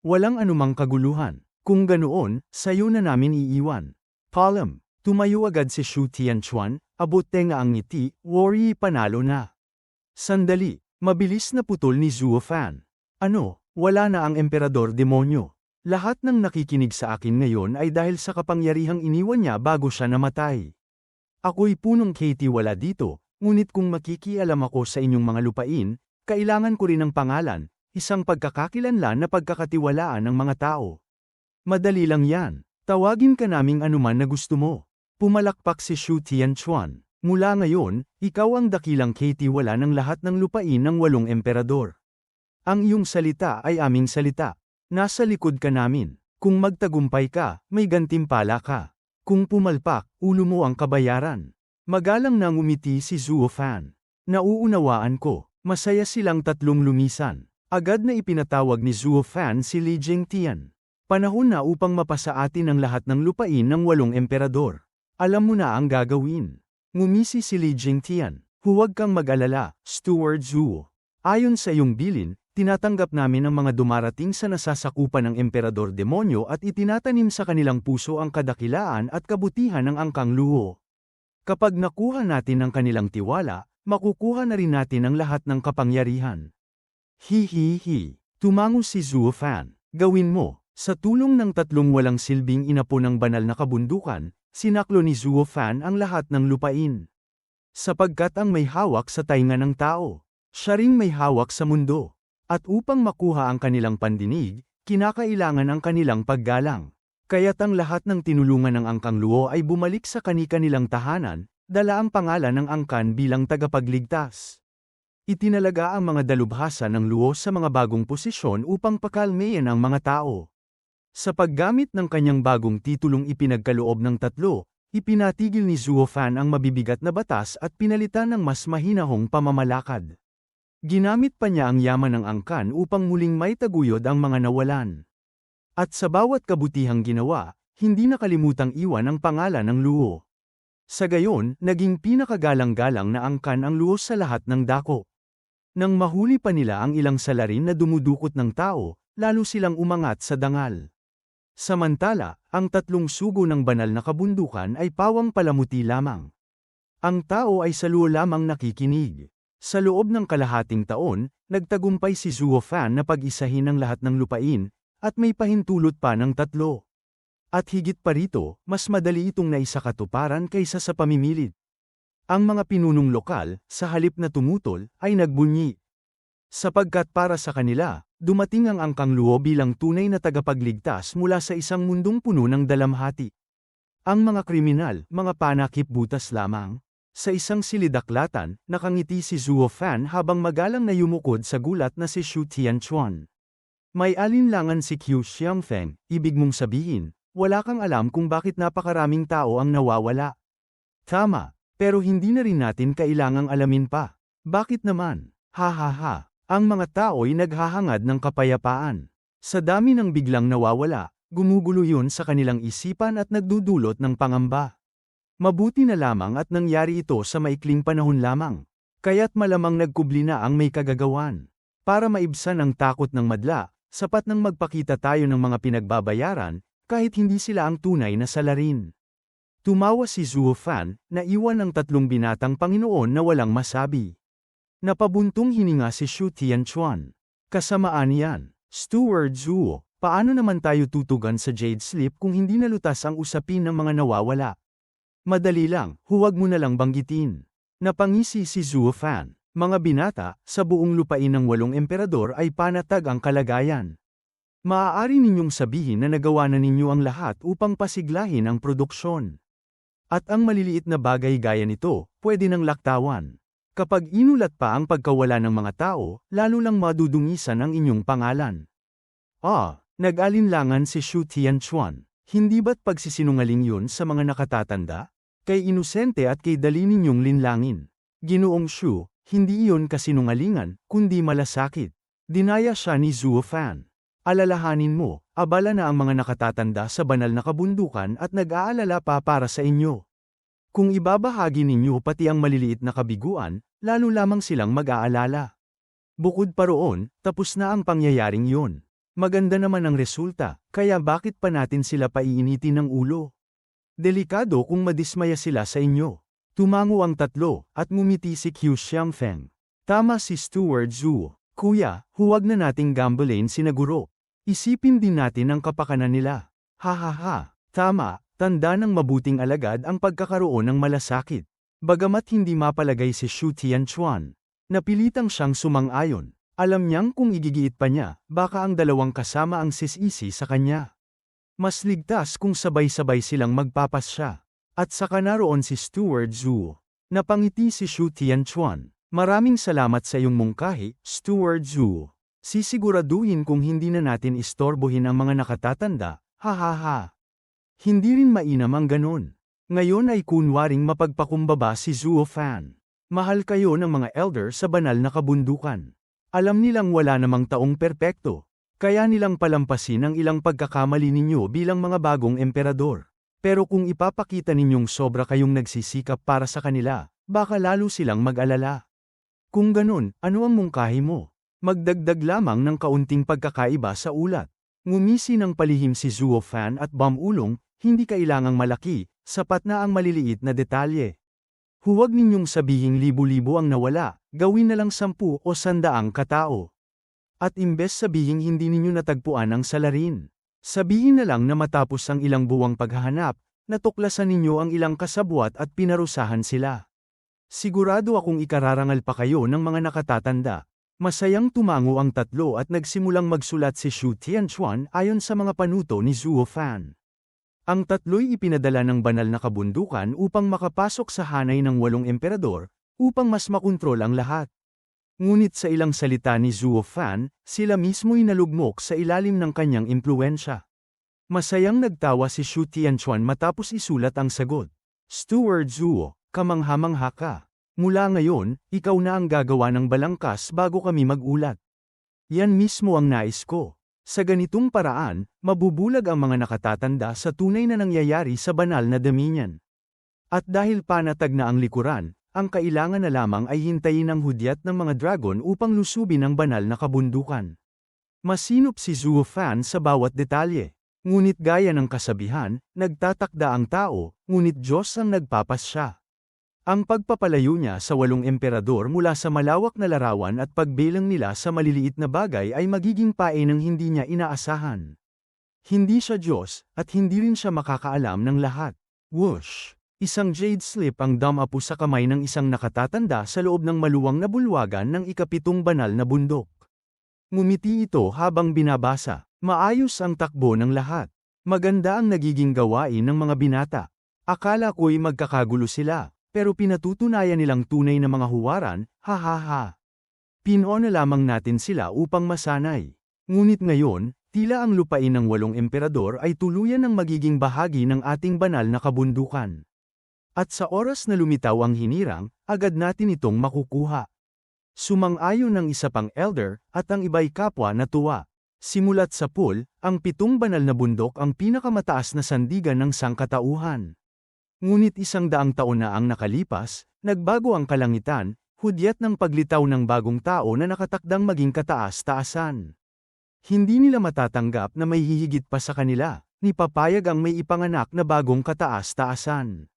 Walang anumang kaguluhan. Kung ganoon, sayo na namin iiwan. Palm, tumayo agad si Shu Tianchuan, abot tenga ang ngiti, worry panalo na. Sandali, mabilis na putol ni Zuo Fan. Ano, wala na ang emperador demonyo. Lahat ng nakikinig sa akin ngayon ay dahil sa kapangyarihang iniwan niya bago siya namatay. Ako'y punong katiwala dito, ngunit kung makikialam ako sa inyong mga lupain, kailangan ko rin ng pangalan, isang pagkakakilanlan na pagkakatiwalaan ng mga tao. Madali lang yan, tawagin ka naming anuman na gusto mo. Pumalakpak si Shu Tianchuan. Mula ngayon, ikaw ang dakilang katiwala ng lahat ng lupain ng 8 emperador. Ang iyong salita ay aming salita. Nasa likod ka namin. Kung magtagumpay ka, may gantimpala ka. Kung pumalpak, ulo mo ang kabayaran. Magalang na ngumiti si Zuo Fan. Nauunawaan ko, masaya silang tatlong lumisan. Agad na ipinatawag ni Zuo Fan si Li Jingtian. Panahon na upang mapasa atin ang lahat ng lupain ng 8 emperador. Alam mo na ang gagawin. Ngumisi si Li Jingtian. Huwag kang mag-alala, Steward Zuo. Ayon sa iyong bilin, tinatanggap namin ang mga dumarating sa nasasakupan ng emperador demonyo at itinatanim sa kanilang puso ang kadakilaan at kabutihan ng angkang luho. Kapag nakuha natin ang kanilang tiwala, makukuha na rin natin ang lahat ng kapangyarihan. Hihihi, tumango si Zuo Fan. Gawin mo. Sa tulong ng tatlong walang silbing inapo ng banal na kabundukan, sinaklo ni Zuo Fan ang lahat ng lupain. Sapagkat ang may hawak sa tainga ng tao, siya ring may hawak sa mundo. At upang makuha ang kanilang pandinig, kinakailangan ang kanilang paggalang. Kaya't ang lahat ng tinulungan ng angkang luo ay bumalik sa kani-kanilang tahanan, dala ang pangalan ng angkan bilang tagapagligtas. Itinalaga ang mga dalubhasa ng luo sa mga bagong posisyon upang pakalmeyan ang mga tao. Sa paggamit ng kanyang bagong titulong ipinagkaloob ng tatlo, ipinatigil ni Zuo Fan ang mabibigat na batas at pinalitan ng mas mahinahong pamamalakad. Ginamit pa niya ang yaman ng angkan upang muling may taguyod ang mga nawalan. At sa bawat kabutihang ginawa, hindi nakalimutang iwan ang pangalan ng luho. Sa gayon, naging pinakagalang-galang na angkan ang luho sa lahat ng dako. Nang mahuli pa nila ang ilang salarin na dumudukot ng tao, lalo silang umangat sa dangal. Samantala, ang tatlong sugo ng banal na kabundukan ay pawang palamuti lamang. Ang tao ay sa luho lamang nakikinig. Sa loob ng kalahating taon, nagtagumpay si Zuo Fan na pag-isahin ang lahat ng lupain, at may pahintulot pa ng tatlo. At higit pa rito, mas madali itong naisakatuparan kaysa sa pamimilit. Ang mga pinunong lokal, sa halip na tumutol, ay nagbunyi. Sapagkat para sa kanila, dumating ang Angkang Luo bilang tunay na tagapagligtas mula sa isang mundong puno ng dalamhati. Ang mga kriminal, mga panakip-butas lamang. Sa isang silidaklatan, nakangiti si Zuo Fan habang magalang na yumukod sa gulat na si Xu Tianchuan. May alinlangan si Qiu Xiangfeng, ibig mong sabihin, wala kang alam kung bakit napakaraming tao ang nawawala. Tama, pero hindi na rin natin kailangang alamin pa. Bakit naman? Ha ha ha. Ang mga tao'y naghahangad ng kapayapaan. Sa dami ng biglang nawawala, gumugulo yun sa kanilang isipan at nagdudulot ng pangamba. Mabuti na lamang at nangyari ito sa maikling panahon lamang. Kaya't malamang nagkubli na ang may kagagawan. Para maibsan ang takot ng madla, sapat nang magpakita tayo ng mga pinagbabayaran, kahit hindi sila ang tunay na salarin. Tumawa si Zuo Fan, na iwan ng 3 binatang Panginoon na walang masabi. Napabuntong hininga si Xu Tianchuan. Kasamaan yan. Steward Zuo, paano naman tayo tutugan sa Jade Sleep kung hindi nalutas ang usapin ng mga nawawala? Madali lang, huwag mo na lang banggitin. Napangisi si Zuo Fan. Mga binata, sa buong lupain ng 8 emperador ay panatag ang kalagayan. Maaari ninyong sabihin na nagawa na ninyo ang lahat upang pasiglahin ang produksyon. At ang maliliit na bagay gaya nito, pwede nang laktawan. Kapag inulat pa ang pagkawala ng mga tao, lalo lang madudungisan ang inyong pangalan. Nag-alinlangan si Xu Tianchuan. Hindi ba't pagsisinungaling yun sa mga nakatatanda? Kay inosente at kay dali ninyong linlangin. Ginoong Xu, hindi iyon kasinungalingan, kundi malasakit. Dinaya siya ni Zuo Fan. Alalahanin mo, abala na ang mga nakatatanda sa banal na kabundukan at nag-aalala pa para sa inyo. Kung ibabahagi ninyo pati ang maliliit na kabiguan, lalo lamang silang mag-aalala. Bukod pa roon, tapos na ang pangyayaring yun. Maganda naman ang resulta, kaya bakit pa natin sila paiinitin ng ulo? Delikado kung madismaya sila sa inyo. Tumango ang 3, at ngumiti si Qiu Xiangfeng. Tama si Steward Zuo. Kuya, huwag na nating gambalain sina guro. Isipin din natin ang kapakanan nila. Ha ha ha. Tama, tanda ng mabuting alagad ang pagkakaroon ng malasakit. Bagamat hindi mapalagay si Xu Tianchuan, napilitang siyang sumang-ayon. Alam niyang kung igigiit pa niya, baka ang 2 kasama ang sisisi sa kanya. Mas ligtas kung sabay-sabay silang magpapasya. At saka naroon si Steward Zuo. Napangiti si Xu Tianchuan. Maraming salamat sa iyong mungkahi, Steward Zuo. Sisiguraduhin kung hindi na natin istorbohin ang mga nakatatanda, ha ha ha. Hindi rin mainam ang ganon. Ngayon ay kunwaring mapagpakumbaba si Zuo Fan. Mahal kayo ng mga elder sa banal na kabundukan. Alam nilang wala namang taong perpekto. Kaya nilang palampasin ang ilang pagkakamali ninyo bilang mga bagong emperador. Pero kung ipapakita ninyong sobra kayong nagsisikap para sa kanila, baka lalo silang mag-alala. Kung ganon, ano ang mungkahi mo? Magdagdag lamang ng kaunting pagkakaiba sa ulat. Ngumisi ng palihim si Zuo Fan at Bamulong, hindi kailangang malaki, sapat na ang maliliit na detalye. Huwag ninyong sabihing libo-libo ang nawala, gawin na lang 10 o 100 katao. At imbes sabihing hindi ninyo natagpuan ang salarin. Sabihin na lang na matapos ang ilang buwang paghahanap, natuklasan ninyo ang ilang kasabwat at pinarusahan sila. Sigurado akong ikararangal pa kayo ng mga nakatatanda. Masayang tumango ang 3 at nagsimulang magsulat si Xu Tianchuan ayon sa mga panuto ni Zuo Fan. Ang 3'y ipinadala ng banal na kabundukan upang makapasok sa hanay ng 8 emperador, upang mas makontrol ang lahat. Ngunit sa ilang salita ni Zuo Fan, sila mismo'y nalugmok sa ilalim ng kanyang impluwensya. Masayang nagtawa si Xu Tianchuan matapos isulat ang sagot. Steward Zuo, kamangha-mangha ka. Mula ngayon, ikaw na ang gagawa ng balangkas bago kami mag-ulat. Yan mismo ang nais ko. Sa ganitong paraan, mabubulag ang mga nakatatanda sa tunay na nangyayari sa banal na Dominion. At dahil panatag na ang likuran, ang kailangan na lamang ay hintayin ang hudyat ng mga dragon upang lusubin ang banal na kabundukan. Masinop si Zuo Fan sa bawat detalye. Ngunit gaya ng kasabihan, nagtatakda ang tao, ngunit Diyos ang nagpapasya. Ang pagpapalayo niya sa 8 emperador mula sa malawak na larawan at pagbilang nila sa maliliit na bagay ay magiging pae ng hindi niya inaasahan. Hindi siya Diyos, at hindi rin siya makakaalam ng lahat. Whoosh! Isang jade slip ang dumapo sa kamay ng isang nakatatanda sa loob ng maluwang na bulwagan ng ikapitong banal na bundok. Ngumiti ito habang binabasa. Maayos ang takbo ng lahat. Maganda ang nagiging gawain ng mga binata. Akala ko'y magkakagulo sila, pero pinatutunayan nilang tunay na mga huwaran, ha ha ha. Pinoo na lamang natin sila upang masanay. Ngunit ngayon, tila ang lupain ng 8 emperador ay tuluyan ng magiging bahagi ng ating banal na kabundukan. At sa oras na lumitaw ang hinirang, agad natin itong makukuha. Sumang-ayon ng isa pang elder, at ang iba'y kapwa na tuwa. Simulat sa pool, ang 7 banal na bundok ang pinakamataas na sandigan ng sangkatauhan. Ngunit 100 taon na ang nakalipas, nagbago ang kalangitan, hudyat ng paglitaw ng bagong tao na nakatakdang maging kataas-taasan. Hindi nila matatanggap na may hihigit pa sa kanila, ni papayag ang may ipanganak na bagong kataas-taasan.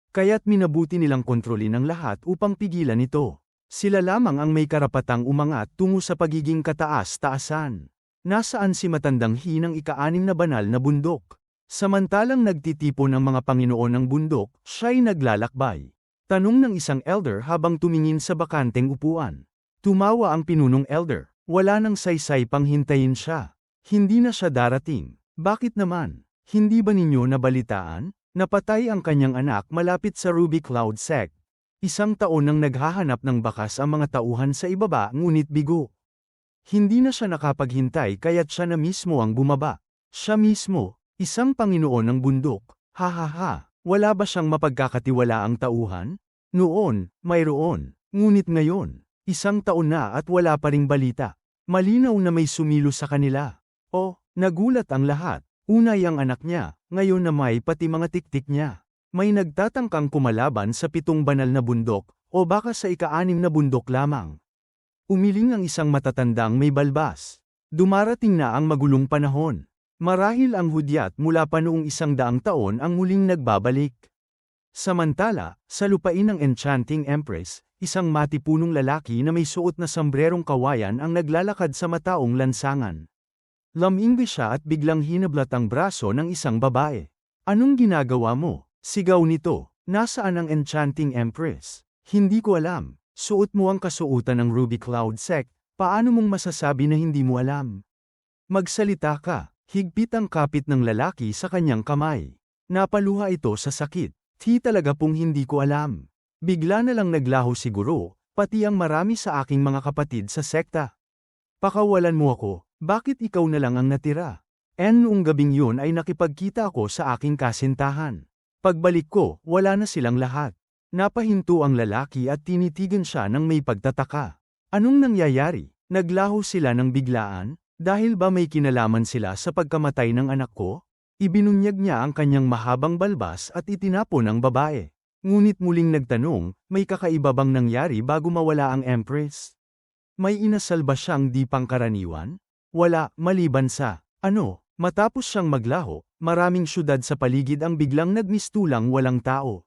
Kaya't minabuti nilang kontrolin ang lahat upang pigilan ito. Sila lamang ang may karapatang umangat tungo sa pagiging kataas-taasan. Nasaan si matandang hinang ika-6 na banal na bundok? Samantalang nagtitipon ang mga panginoon ng bundok, siya'y naglalakbay. Tanong ng isang elder habang tumingin sa bakanteng upuan. Tumawa ang pinunong elder. Wala nang saysay pang hintayin siya. Hindi na siya darating. Bakit naman? Hindi ba ninyo nabalitaan? Napatay ang kanyang anak malapit sa Ruby Cloud Sect. 1 taon nang naghahanap ng bakas ang mga tauhan sa ibaba ngunit bigo. Hindi na siya nakapaghintay kaya't siya na mismo ang bumaba. Siya mismo, isang panginoon ng bundok. Ha ha ha, wala ba siyang mapagkakatiwalaang tauhan? Noon, mayroon. Ngunit ngayon, 1 taon na at wala pa ring balita. Malinaw na may sumilo sa kanila. Oh, nagulat ang lahat. Unay ang anak niya, ngayon na may pati mga tiktik niya. May nagtatangkang kumalaban sa 7 banal na bundok, o baka sa ika-6 na bundok lamang. Umiling ang isang matatandang may balbas. Dumarating na ang magulong panahon. Marahil ang hudyat mula pa noong 100 taon ang muling nagbabalik. Samantala, sa lupain ng Enchanting Empress, isang matipunong lalaki na may suot na sombrerong kawayan ang naglalakad sa mataong lansangan. Lamingwi siya at biglang hinablat ang braso ng isang babae. Anong ginagawa mo? Sigaw nito. Nasaan ang Enchanting Empress? Hindi ko alam. Suot mo ang kasuotan ng Ruby Cloud Sect, paano mong masasabi na hindi mo alam? Magsalita ka. Higpit ang kapit ng lalaki sa kanyang kamay. Napaluha ito sa sakit. Talaga pong hindi ko alam. Bigla na lang naglaho siguro, pati ang marami sa aking mga kapatid sa sekta. Pakawalan mo ako. Bakit ikaw na lang ang natira? Noong gabing yun ay nakipagkita ako sa aking kasintahan. Pagbalik ko, wala na silang lahat. Napahinto ang lalaki at tinitigan siya ng may pagtataka. Anong nangyayari? Naglaho sila ng biglaan? Dahil ba may kinalaman sila sa pagkamatay ng anak ko? Ibinunyag niya ang kanyang mahabang balbas at itinapon ang babae. Ngunit muling nagtanong, may kakaiba bang nangyari bago mawala ang Empress? May inasal ba siyang di pangkaraniwan? Wala, maliban sa, matapos siyang maglaho, maraming syudad sa paligid ang biglang nagmistulang walang tao.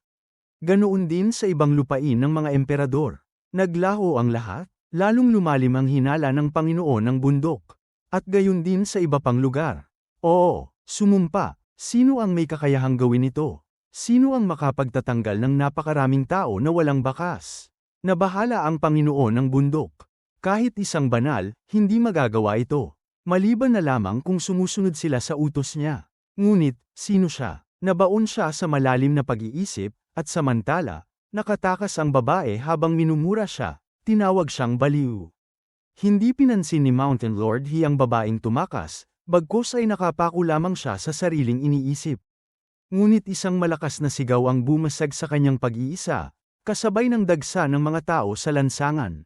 Ganoon din sa ibang lupain ng mga emperador. Naglaho ang lahat, lalong lumalim ang hinala ng Panginoon ng bundok. At gayon din sa iba pang lugar. Oo, sumumpa, sino ang may kakayahang gawin ito? Sino ang makapagtatanggal ng napakaraming tao na walang bakas? Nabahala ang Panginoon ng bundok. Kahit isang banal, hindi magagawa ito. Maliban na lamang kung sumusunod sila sa utos niya. Ngunit, sino siya? Nabaon siya sa malalim na pag-iisip, at samantala, nakatakas ang babae habang minumura siya, tinawag siyang baliw. Hindi pinansin ni Mountain Lord He ang babaeng tumakas, bagkus ay nakapako lamang siya sa sariling iniisip. Ngunit isang malakas na sigaw ang bumasag sa kanyang pag-iisa, kasabay ng dagsa ng mga tao sa lansangan.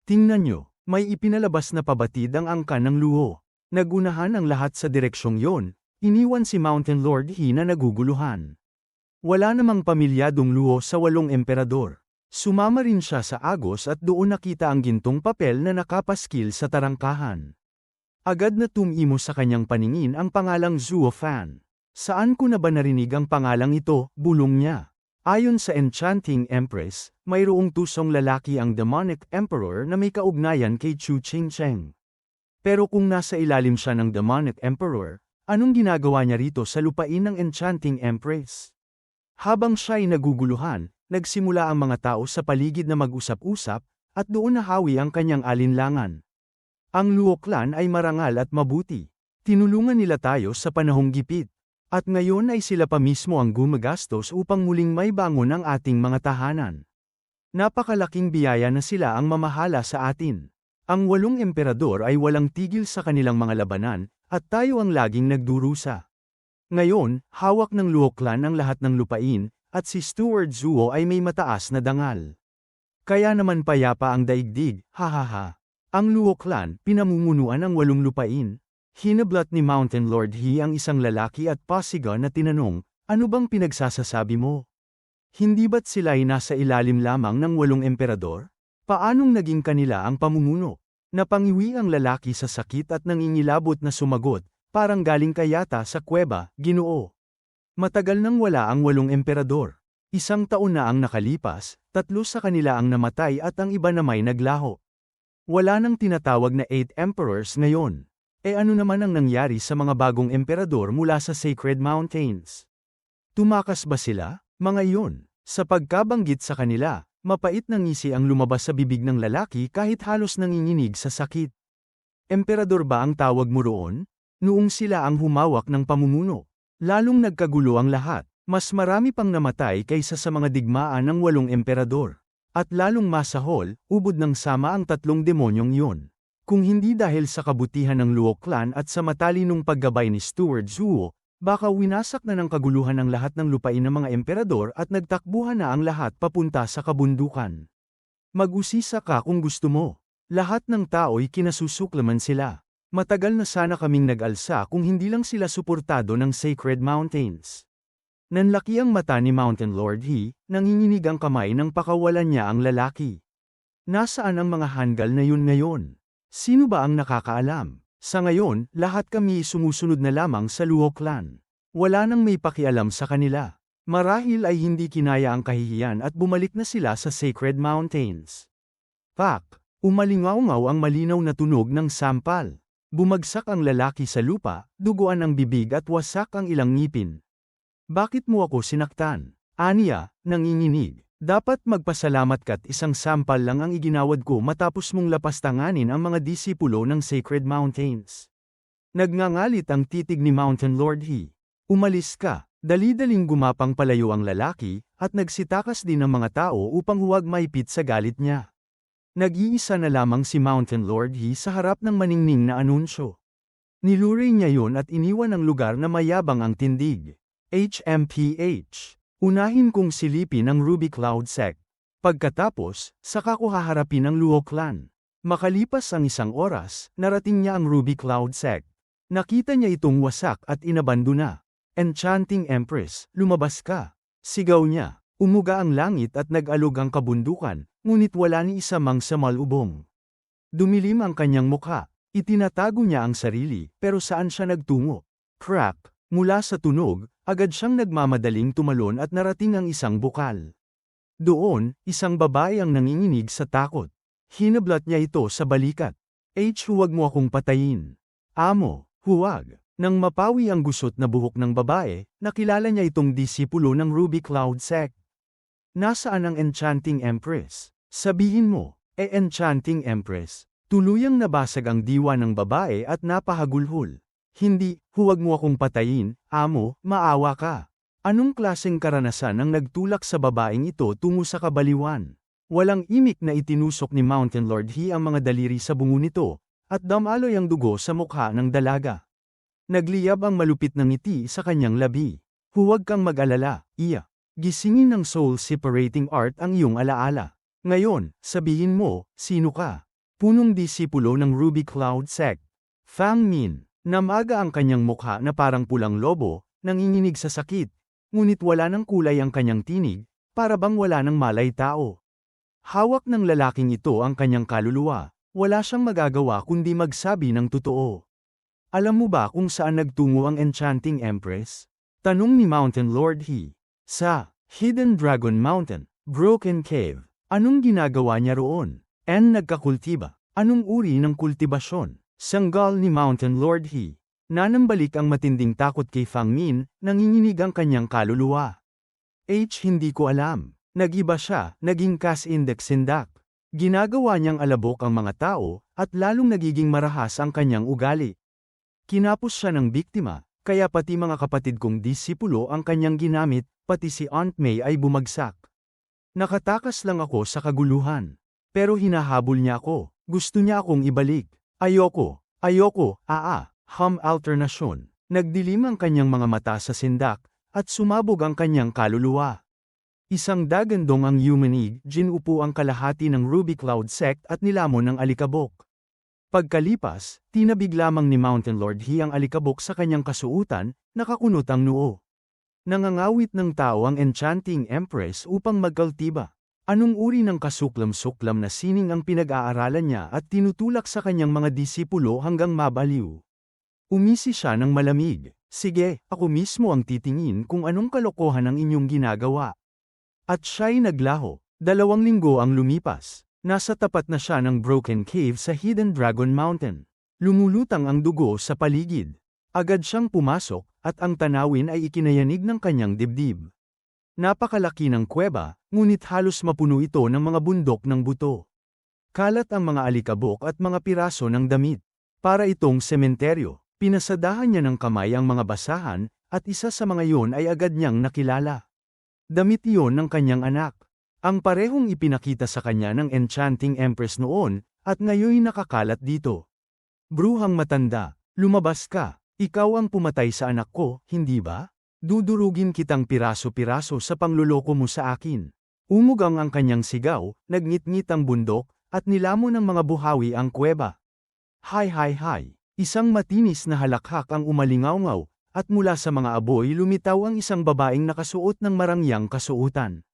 Tingnan nyo, may ipinalabas na pabatid ang angkan ng luho. Nagunahan ang lahat sa direksyong yon, iniwan si Mountain Lord He na naguguluhan. Wala namang pamilyadong luho sa 8 emperador. Sumama rin siya sa agos at doon nakita ang gintong papel na nakapaskil sa tarangkahan. Agad na tumimo sa kanyang paningin ang pangalang Zuo Fan. Saan ko na ba narinig ang pangalang ito, bulong niya. Ayon sa Enchanting Empress, mayroong tusong lalaki ang Demonic Emperor na may kaugnayan kay Chu Qingcheng. Pero kung nasa ilalim siya ng Demonic Emperor, anong ginagawa niya rito sa lupain ng Enchanting Empress? Habang siya'y naguguluhan, nagsimula ang mga tao sa paligid na mag-usap-usap, at doon nahawi ang kanyang alinlangan. Ang Luo clan ay marangal at mabuti. Tinulungan nila tayo sa panahong gipit. At ngayon ay sila pa mismo ang gumagastos upang muling may bangon ang ating mga tahanan. Napakalaking biyaya na sila ang mamahala sa atin. Ang 8 emperador ay walang tigil sa kanilang mga labanan, at tayo ang laging nagdurusa. Ngayon, hawak ng Luo clan ang lahat ng lupain, at si Steward Zuo ay may mataas na dangal. Kaya naman payapa ang daigdig, hahaha. Ang Luo clan, pinamumunuan ang 8 lupain. Hinablat ni Mountain Lord He ang isang lalaki at pasiga na tinanong, ano bang pinagsasasabi mo? Hindi ba't sila'y nasa ilalim lamang ng 8 emperador? Paanong naging kanila ang pamumuno? Napangiwi ang lalaki sa sakit at nangingilabot na sumagot, parang galing kayata sa kuweba, Ginoo. Matagal nang wala ang 8 emperador. 1 taon na ang nakalipas, 3 sa kanila ang namatay at ang iba na may naglaho. Wala nang tinatawag na 8 emperors ngayon. Ano naman ang nangyari sa mga bagong emperador mula sa Sacred Mountains? Tumakas ba sila? Mga iyon. Sa pagkabanggit sa kanila, mapait na ngisi ang lumabas sa bibig ng lalaki kahit halos nanginginig sa sakit. Emperador ba ang tawag mo roon? Noong sila ang humawak ng pamumuno. Lalong nagkagulo ang lahat. Mas marami pang namatay kaysa sa mga digmaan ng 8 emperador. At lalong masahol, ubod ng sama ang 3 demonyong iyon. Kung hindi dahil sa kabutihan ng Luo clan at sa matalinong paggabay ni Steward Zuo, baka winasak na ng kaguluhan ang lahat ng lupain ng mga emperador at nagtakbuhan na ang lahat papunta sa kabundukan. Mag-usisa ka kung gusto mo. Lahat ng tao'y kinasusuklaman sila. Matagal na sana kaming nag-alsa kung hindi lang sila suportado ng Sacred Mountains. Nanlaki ang mata ni Mountain Lord He, nanginginig ang kamay nang pakawalan niya ang lalaki. Nasaan ang mga hanggal na yun ngayon? Sino ba ang nakakaalam? Sa ngayon, lahat kami sumusunod na lamang sa Luo clan. Wala nang may pakialam sa kanila. Marahil ay hindi kinaya ang kahihiyan at bumalik na sila sa Sacred Mountains. Pak! Umalingaw-ngaw ang malinaw na tunog ng sampal. Bumagsak ang lalaki sa lupa, duguan ang bibig at wasak ang ilang ngipin. Bakit mo ako sinaktan? Aniya, nanginginig. Dapat magpasalamat ka't isang sampal lang ang iginawad ko matapos mong lapastanganin ang mga disipulo ng Sacred Mountains. Nagngangalit ang titig ni Mountain Lord He. Umalis ka. Dali-daling gumapang palayo ang lalaki, at nagsitakas din ng mga tao upang huwag maipit sa galit niya. Nag-iisa na lamang si Mountain Lord He sa harap ng maningning na anunsyo. Niluray niya yon at iniwan ang lugar na mayabang ang tindig. HMPH. Unahin kong silipin ang Ruby Cloud Sect. Pagkatapos, saka ko haharapin ang Luo clan. Makalipas ang 1 oras, narating niya ang Ruby Cloud Sect. Nakita niya itong wasak at inabandona. Enchanting Empress, lumabas ka. Sigaw niya. Umuga ang langit at nag-alog ang kabundukan, ngunit wala ni isa mang samalubong. Dumilim ang kanyang mukha. Itinatago niya ang sarili, pero saan siya nagtungo? Crap! Mula sa tunog, agad siyang nagmamadaling tumalon at narating ang isang bukal. Doon, isang babae ang nanginginig sa takot. Hinablat niya ito sa balikat. Huwag mo akong patayin. Amo, huwag. Nang mapawi ang gusot na buhok ng babae, nakilala niya itong disipulo ng Ruby Cloud Sect. Nasaan ang Enchanting Empress? Sabihin mo, Enchanting Empress. Tuluyang nabasag ang diwa ng babae at napahagulhol. Hindi, huwag mo akong patayin, amo, maawa ka. Anong klaseng karanasan ang nagtulak sa babaeng ito tungo sa kabaliwan? Walang imik na itinusok ni Mountain Lord He ang mga daliri sa bungo nito, at damaloy ang dugo sa mukha ng dalaga. Nagliyab ang malupit na ngiti sa kanyang labi. Huwag kang mag-alala, iya. Gisingin ng soul-separating art ang iyong alaala. Ngayon, sabihin mo, sino ka? Punong disipulo ng Ruby Cloud Sect. Fang Min. Namaga ang kanyang mukha na parang pulang lobo, nanginginig sa sakit, ngunit wala ng kulay ang kanyang tinig, para bang wala ng malay tao. Hawak ng lalaking ito ang kanyang kaluluwa, wala siyang magagawa kundi magsabi ng totoo. Alam mo ba kung saan nagtungo ang Enchanting Empress? Tanong ni Mountain Lord He. Sa Hidden Dragon Mountain, Broken Cave. Anong ginagawa niya roon? Nagkakultiba. Anong uri ng kultibasyon? Sanggal ni Mountain Lord He. Nanambalik ang matinding takot kay Fang Min, nanginginig ang kanyang kaluluwa. Hindi ko alam. Nag-iba siya, naging kas-index-sindak. Ginagawa niyang alabok ang mga tao, at lalong nagiging marahas ang kanyang ugali. Kinapos siya ng biktima, kaya pati mga kapatid kong disipulo ang kanyang ginamit, pati si Aunt May ay bumagsak. Nakatakas lang ako sa kaguluhan. Pero hinahabol niya ako. Gusto niya akong ibalik. Ayoko. Alternasyon. Nagdilim ang kanyang mga mata sa sindak, at sumabog ang kanyang kaluluwa. Isang dagandong ang Yumanig, ginupo ang kalahati ng Ruby Cloud sect at nilamon ng alikabok. Pagkalipas, tinabig lamang ni Mountain Lord He ang alikabok sa kanyang kasuutan, nakakunot ang noo. Nangangawit ng tao ang Enchanting Empress upang magkaltiba. Anong uri ng kasuklam-suklam na sining ang pinag-aaralan niya at tinutulak sa kanyang mga disipulo hanggang mabaliw? Umisi siya ng malamig. Sige, ako mismo ang titingin kung anong kalokohan ang inyong ginagawa. At siya'y naglaho. 2 linggo ang lumipas. Nasa tapat na siya ng Broken Cave sa Hidden Dragon Mountain. Lumulutang ang dugo sa paligid. Agad siyang pumasok, at ang tanawin ay ikinayanig ng kanyang dibdib. Napakalaki ng kuweba, ngunit halos mapuno ito ng mga bundok ng buto. Kalat ang mga alikabok at mga piraso ng damit. Para itong sementeryo, pinasadahan niya ng kamay ang mga basahan, at isa sa mga iyon ay agad niyang nakilala. Damit iyon ng kanyang anak. Ang parehong ipinakita sa kanya ng Enchanting Empress noon, at ngayon nakakalat dito. Bruhang matanda, lumabas ka. Ikaw ang pumatay sa anak ko, hindi ba? Dudurugin kitang piraso-piraso sa pangluloko mo sa akin. Umugang ang kanyang sigaw, nagngit-ngit ang bundok, at nilamon ng mga buhawi ang kuweba. Hay! Isang matinis na halakhak ang umalingawngaw, at mula sa mga aboy lumitaw ang isang babaeng nakasuot ng marangyang kasuotan.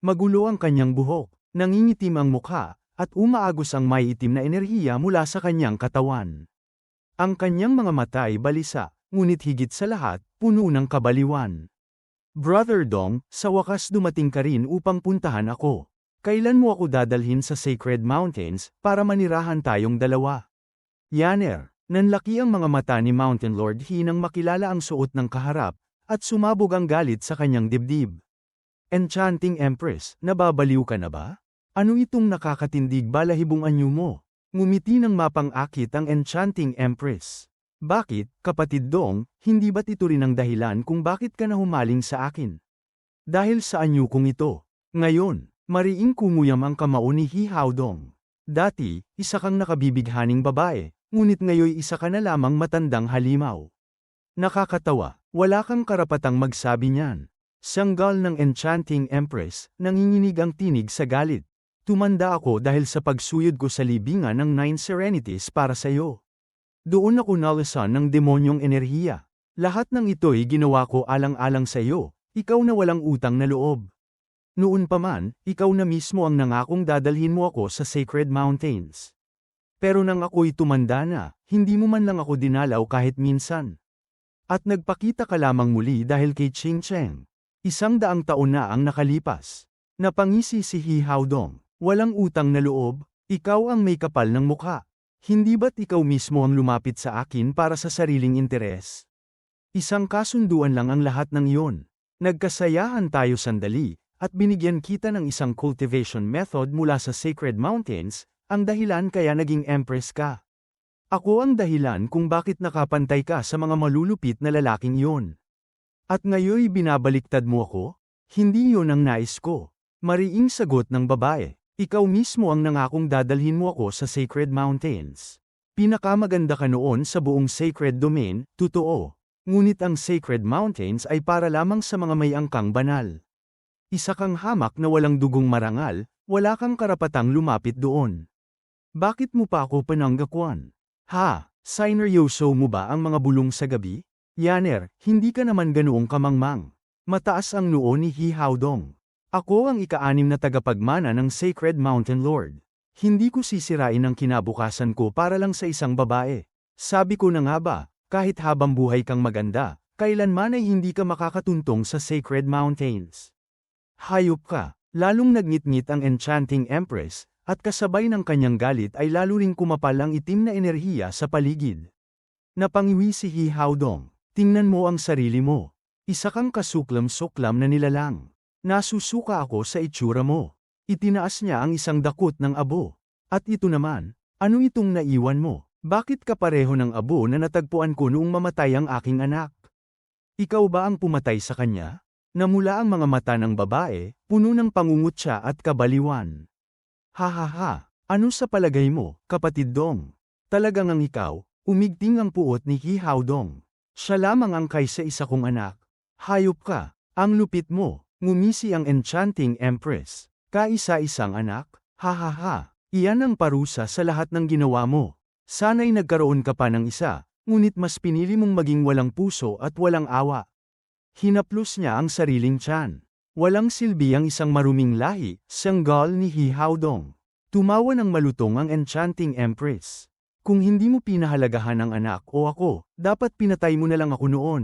Magulo ang kanyang buhok, nangingitim ang mukha, at umaagos ang may itim na enerhiya mula sa kanyang katawan. Ang kanyang mga mata ay balisa, ngunit higit sa lahat, puno ng kabaliwan. Brother Dong, sa wakas dumating ka rin upang puntahan ako. Kailan mo ako dadalhin sa Sacred Mountains, para manirahan tayong dalawa? Yaner, nanlaki ang mga mata ni Mountain Lord He nang makilala ang suot ng kaharap, at sumabog ang galit sa kanyang dibdib. Enchanting Empress, nababaliw ka na ba? Ano itong nakakatindig balahibong anyo mo? Ngumiti ng mapang-akit ang Enchanting Empress. Bakit, kapatid Dong, hindi ba't ito rin ang dahilan kung bakit ka nahumaling sa akin? Dahil sa anyo kong ito. Ngayon, mariing kumuyam ang kamao ni He Haodong. Dati, isa kang nakabibighaning babae, ngunit ngayoy isa ka na lamang matandang halimaw. Nakakatawa, wala kang karapatang magsabi niyan. Sanggal ng Enchanting Empress, nanginginig ang tinig sa galit. Tumanda ako dahil sa pagsuyod ko sa libingan ng 9 Serenities para sa iyo. Doon ako nalasan ng demonyong enerhiya. Lahat ng ito'y ginawa ko alang-alang sa iyo, ikaw na walang utang na loob. Noon pa man, ikaw na mismo ang nangakong dadalhin mo ako sa Sacred Mountains. Pero nang ako'y tumanda na, hindi mo man lang ako dinalaw kahit minsan. At nagpakita ka lamang muli dahil kay Ching Cheng. 100 taon na ang nakalipas. Napangisi si He Haodong. Walang utang na loob, ikaw ang may kapal ng mukha. Hindi ba't ikaw mismo ang lumapit sa akin para sa sariling interes? Isang kasunduan lang ang lahat ng iyon. Nagkasayahan tayo sandali, at binigyan kita ng isang cultivation method mula sa Sacred Mountains, ang dahilan kaya naging empress ka. Ako ang dahilan kung bakit nakapantay ka sa mga malulupit na lalaking iyon. At ngayoy binabaliktad mo ako? Hindi iyon ang nais ko. Mariing sagot ng babae. Ikaw mismo ang nangakong dadalhin mo ako sa Sacred Mountains. Pinakamaganda ka noon sa buong Sacred Domain, totoo. Ngunit ang Sacred Mountains ay para lamang sa mga may angkang banal. Isa kang hamak na walang dugong marangal, wala kang karapatang lumapit doon. Bakit mo pa ako pananggakwan? Sineryoso mo ba ang mga bulong sa gabi? Yaner, hindi ka naman ganoong kamangmang. Mataas ang noo ni He Haodong. Ako ang ika-6 na tagapagmana ng Sacred Mountain Lord. Hindi ko sisirain ang kinabukasan ko para lang sa isang babae. Sabi ko na nga ba, kahit habang buhay kang maganda, kailanman ay hindi ka makakatuntong sa Sacred Mountains. Hayop ka, lalong nagngit-ngit ang Enchanting Empress, at kasabay ng kanyang galit ay lalo ring kumapal ang itim na enerhiya sa paligid. Napangiwi si He Haodong. Tingnan mo ang sarili mo. Isa kang kasuklam-suklam na nilalang. Nasusuka ako sa itsura mo. Itinaas niya ang isang dakot ng abo. At ito naman, ano itong naiwan mo? Bakit ka pareho ng abo na natagpuan ko noong mamatay ang aking anak? Ikaw ba ang pumatay sa kanya? Namula ang mga mata ng babae, puno ng pangungutya at kabaliwan. Ha ha ha, ano sa palagay mo, kapatid Dong? Talagang ang ikaw, umigting ang puot ni Hi Dong. Siya lamang ang kaysa isa kong anak. Hayop ka, ang lupit mo, ngumisi ang Enchanting Empress. Kaisa-isang anak? Ha ha ha, iyan ang parusa sa lahat ng ginawa mo. Sana'y nagkaroon ka pa ng isa, ngunit mas pinili mong maging walang puso at walang awa. Hinaplos niya ang sariling tiyan. Walang silbi ang isang maruming lahi, sanggal ni Hi Dong. Tumawa ng malutong ang Enchanting Empress. Kung hindi mo pinahalagahan ang anak o ako, dapat pinatay mo na lang ako noon.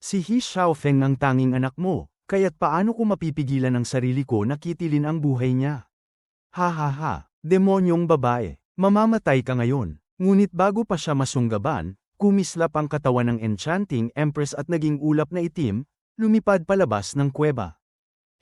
Si Hi Xiaofeng ang tanging anak mo, kaya't paano ko mapipigilan ang sarili ko na kitilin ang buhay niya? Ha ha ha, demonyong babae, mamamatay ka ngayon. Ngunit bago pa siya masunggaban, kumislap ang katawan ng Enchanting Empress at naging ulap na itim, lumipad palabas ng kuweba.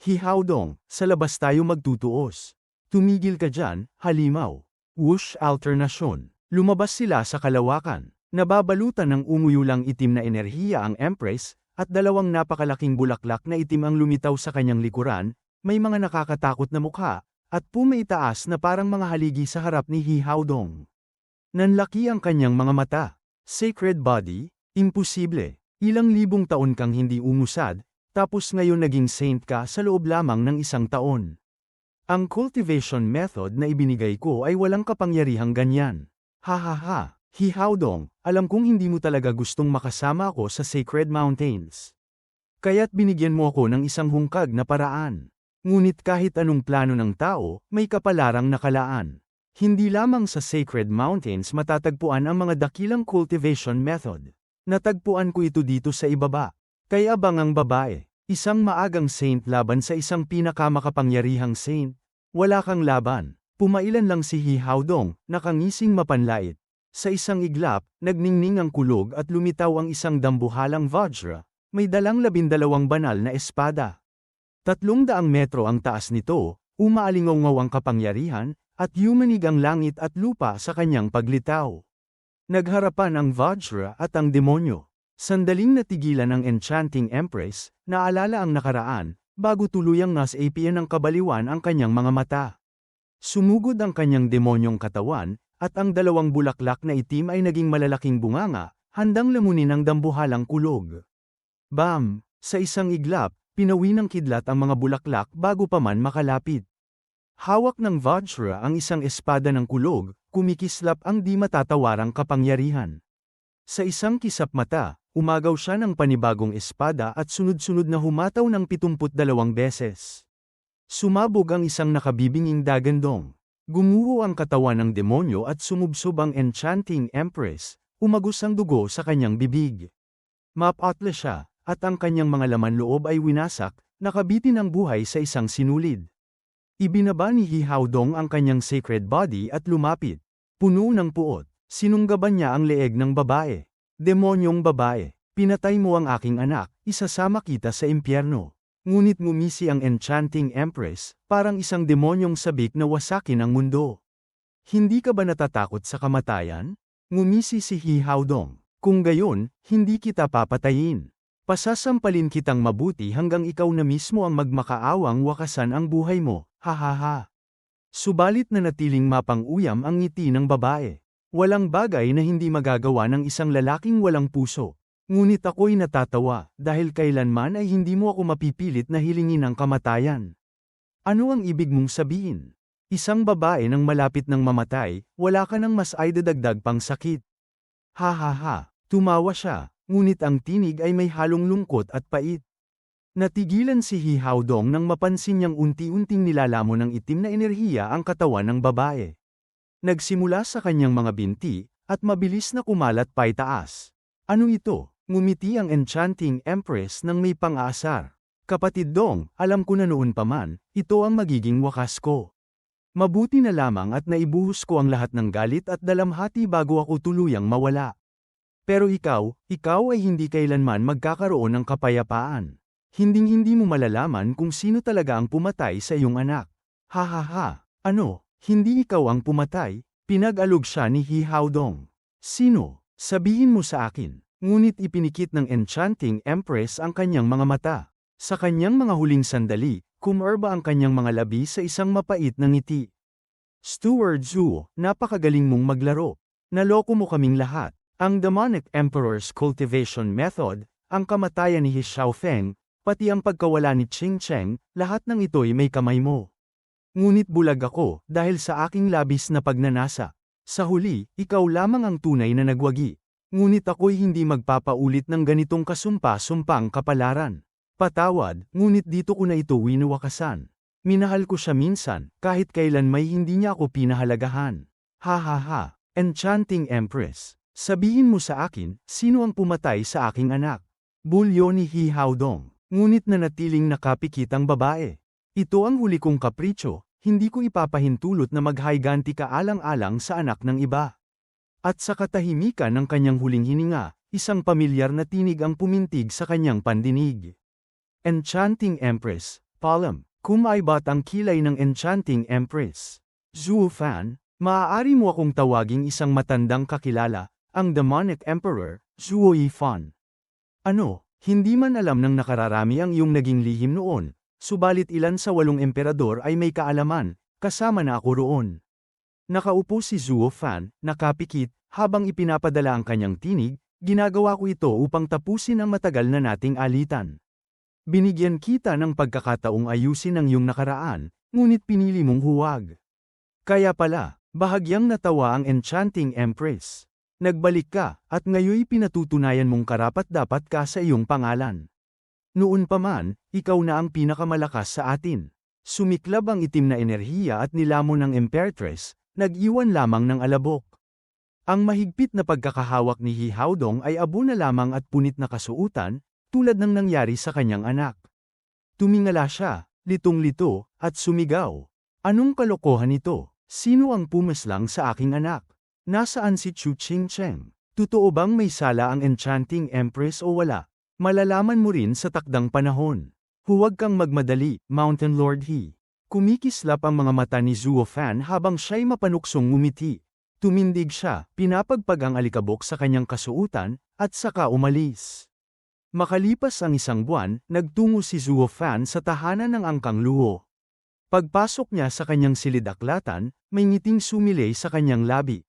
Hi Dong, sa labas tayo magtutuos. Tumigil ka dyan, halimaw. Whoosh alternasyon. Lumabas sila sa kalawakan. Nababalutan ng umuyulang itim na enerhiya ang Empress, at dalawang napakalaking bulaklak na itim ang lumitaw sa kanyang likuran, may mga nakakatakot na mukha, at pumaitaas na parang mga haligi sa harap ni Hi Dong. Nanlaki ang kanyang mga mata. Sacred body? Imposible. Ilang libong taon kang hindi umusad, tapos ngayon naging saint ka sa loob lamang ng isang taon. Ang cultivation method na ibinigay ko ay walang kapangyarihang ganyan. Ha ha ha, Hi Dong, alam kong hindi mo talaga gustong makasama ako sa Sacred Mountains. Kaya't binigyan mo ako ng isang hungkag na paraan. Ngunit kahit anong plano ng tao, may kapalarang nakalaan. Hindi lamang sa Sacred Mountains matatagpuan ang mga dakilang cultivation method. Natagpuan ko ito dito sa ibaba. Kay Abangang babae, isang maagang saint laban sa isang pinakamakapangyarihang saint. Wala kang laban. Pumailan lang si Hi Dong, nakangising mapanlait. Sa isang iglap, nagningning ang kulog at lumitaw ang isang dambuhalang Vajra, may dalang 12 banal na espada. 300 metro ang taas nito, umaalingaw ang kapangyarihan, at yumanig ang langit at lupa sa kanyang paglitaw. Nagharapan ang Vajra at ang demonyo. Sandaling natigilan ang Enchanting Empress, naalala ang nakaraan, bago tuluyang nasapian ng kabaliwan ang kanyang mga mata. Sumugod ang kanyang demonyong katawan, at ang dalawang bulaklak na itim ay naging malalaking bunganga, handang lamunin ang dambuhalang kulog. Bam! Sa isang iglap, pinawi ng kidlat ang mga bulaklak bago pa man makalapit. Hawak ng Vajra ang isang espada ng kulog, kumikislap ang di matatawarang kapangyarihan. Sa isang kisap mata, umagaw siya ng panibagong espada at sunod-sunod na humataw ng 72 beses. Sumabog ang isang nakabibinging dagandong. Gumuho ang katawan ng demonyo at sumubsob ang Enchanting Empress, umagos ang dugo sa kanyang bibig. Mapatla siya, at ang kanyang mga laman loob ay winasak, nakabitin ang buhay sa isang sinulid. Ibinaba ni Hi Dong ang kanyang sacred body at lumapit. Puno ng puot, sinunggaban niya ang leeg ng babae. Demonyong babae, pinatay mo ang aking anak, isasama kita sa impyerno. Ngunit ngumisi ang Enchanting Empress, parang isang demonyong sabik na wasakin ang mundo. Hindi ka ba natatakot sa kamatayan? Ngumisi si Hi Dong. Kung gayon, hindi kita papatayin. Pasasampalin kitang mabuti hanggang ikaw na mismo ang magmakaawang wakasan ang buhay mo. Ha ha ha. Subalit na natiling mapang-uyam ang ngiti ng babae. Walang bagay na hindi magagawa ng isang lalaking walang puso. Ngunit ako'y natatawa, dahil kailanman ay hindi mo ako mapipilit na hilingin ang kamatayan. Ano ang ibig mong sabihin? Isang babae nang malapit ng mamatay, wala ka nang mas ay dadagdag pang sakit. Ha ha ha, tumawa siya, ngunit ang tinig ay may halong lungkot at pait. Natigilan si Hi Dong nang mapansin niyang unti-unting nilalamon ng itim na enerhiya ang katawan ng babae. Nagsimula sa kanyang mga binti, at mabilis na kumalat paitaas. Ano ito? Ngumiti ang Enchanting Empress nang may pang-aasar. Kapatid Dong, alam ko na noon pa man, ito ang magiging wakas ko. Mabuti na lamang at naibuhos ko ang lahat ng galit at dalamhati bago ako tuluyang mawala. Pero ikaw ay hindi kailanman magkakaroon ng kapayapaan. Hinding-hindi mo malalaman kung sino talaga ang pumatay sa iyong anak. Ha ha ha, ano, hindi ikaw ang pumatay? Pinag-alog siya ni He Haodong. Sino? Sabihin mo sa akin. Ngunit ipinikit ng Enchanting Empress ang kanyang mga mata. Sa kanyang mga huling sandali, kumarba ang kanyang mga labi sa isang mapait na ngiti. Steward Zhu, napakagaling mong maglaro. Naloko mo kaming lahat. Ang Demonic Emperor's Cultivation Method, ang kamatayan ni He Xiaofeng, pati ang pagkawala ni Qing Cheng, lahat ng ito'y may kamay mo. Ngunit bulag ako dahil sa aking labis na pagnanasa. Sa huli, ikaw lamang ang tunay na nagwagi. Ngunit ako'y hindi magpapaulit ng ganitong kasumpa-sumpang kapalaran. Patawad, ngunit dito ko na ito winuwakasan. Minahal ko siya minsan, kahit kailan may hindi niya ako pinahalagahan. Ha ha ha, Enchanting Empress. Sabihin mo sa akin, sino ang pumatay sa aking anak? Bulyo ni He Haodong. Ngunit nanatiling nakapikit ang babae. Ito ang huli kong kapritsyo, hindi ko ipapahintulot na maghayganti ka alang-alang sa anak ng iba. At sa katahimikan ng kanyang huling hininga, isang pamilyar na tinig ang pumintig sa kanyang pandinig. Enchanting Empress, Palm, kumaibat ang kilay ng Enchanting Empress. Zhu Fan, maaari mo akong tawaging isang matandang kakilala, ang Demonic Emperor, Zhuo Yifan. Ano? Hindi man alam ng nakararami ang iyong naging lihim noon, subalit ilan sa 8 emperador ay may kaalaman, kasama na ako roon. Nakaupo si Zhuo Fan, nakapikit, habang ipinapadala ang kanyang tinig, ginagawa ko ito upang tapusin ang matagal na nating alitan. Binigyan kita ng pagkakataong ayusin ang iyong nakaraan, ngunit pinili mong huwag. Kaya pala, bahagyang natawa ang Enchanting Empress. Nagbalik ka, at ngayoy pinatutunayan mong karapat-dapat ka sa iyong pangalan. Noon pa man, ikaw na ang pinakamalakas sa atin. Sumiklab ang itim na enerhiya at nilamon ng Empertress, nag-iwan lamang ng alabok. Ang mahigpit na pagkakahawak ni He Haodong ay abo na lamang at punit na kasuutan, tulad ng nangyari sa kanyang anak. Tumingala siya, litong-lito, at sumigaw. Anong kalokohan ito? Sino ang pumaslang sa aking anak? Nasaan si Chu Qingcheng? Totoo bang may sala ang Enchanting Empress o wala? Malalaman mo rin sa takdang panahon. Huwag kang magmadali, Mountain Lord He. Kumikislap ang mga mata ni Zhuo Fan habang siya'y mapanuksong ngumiti. Tumindig siya, pinapagpag ang alikabok sa kanyang kasuutan, at saka umalis. Makalipas ang 1 buwan, nagtungo si Zhuo Fan sa tahanan ng Angkang Luo. Pagpasok niya sa kanyang silid-aklatan, may ngiting sumilay sa kanyang labi.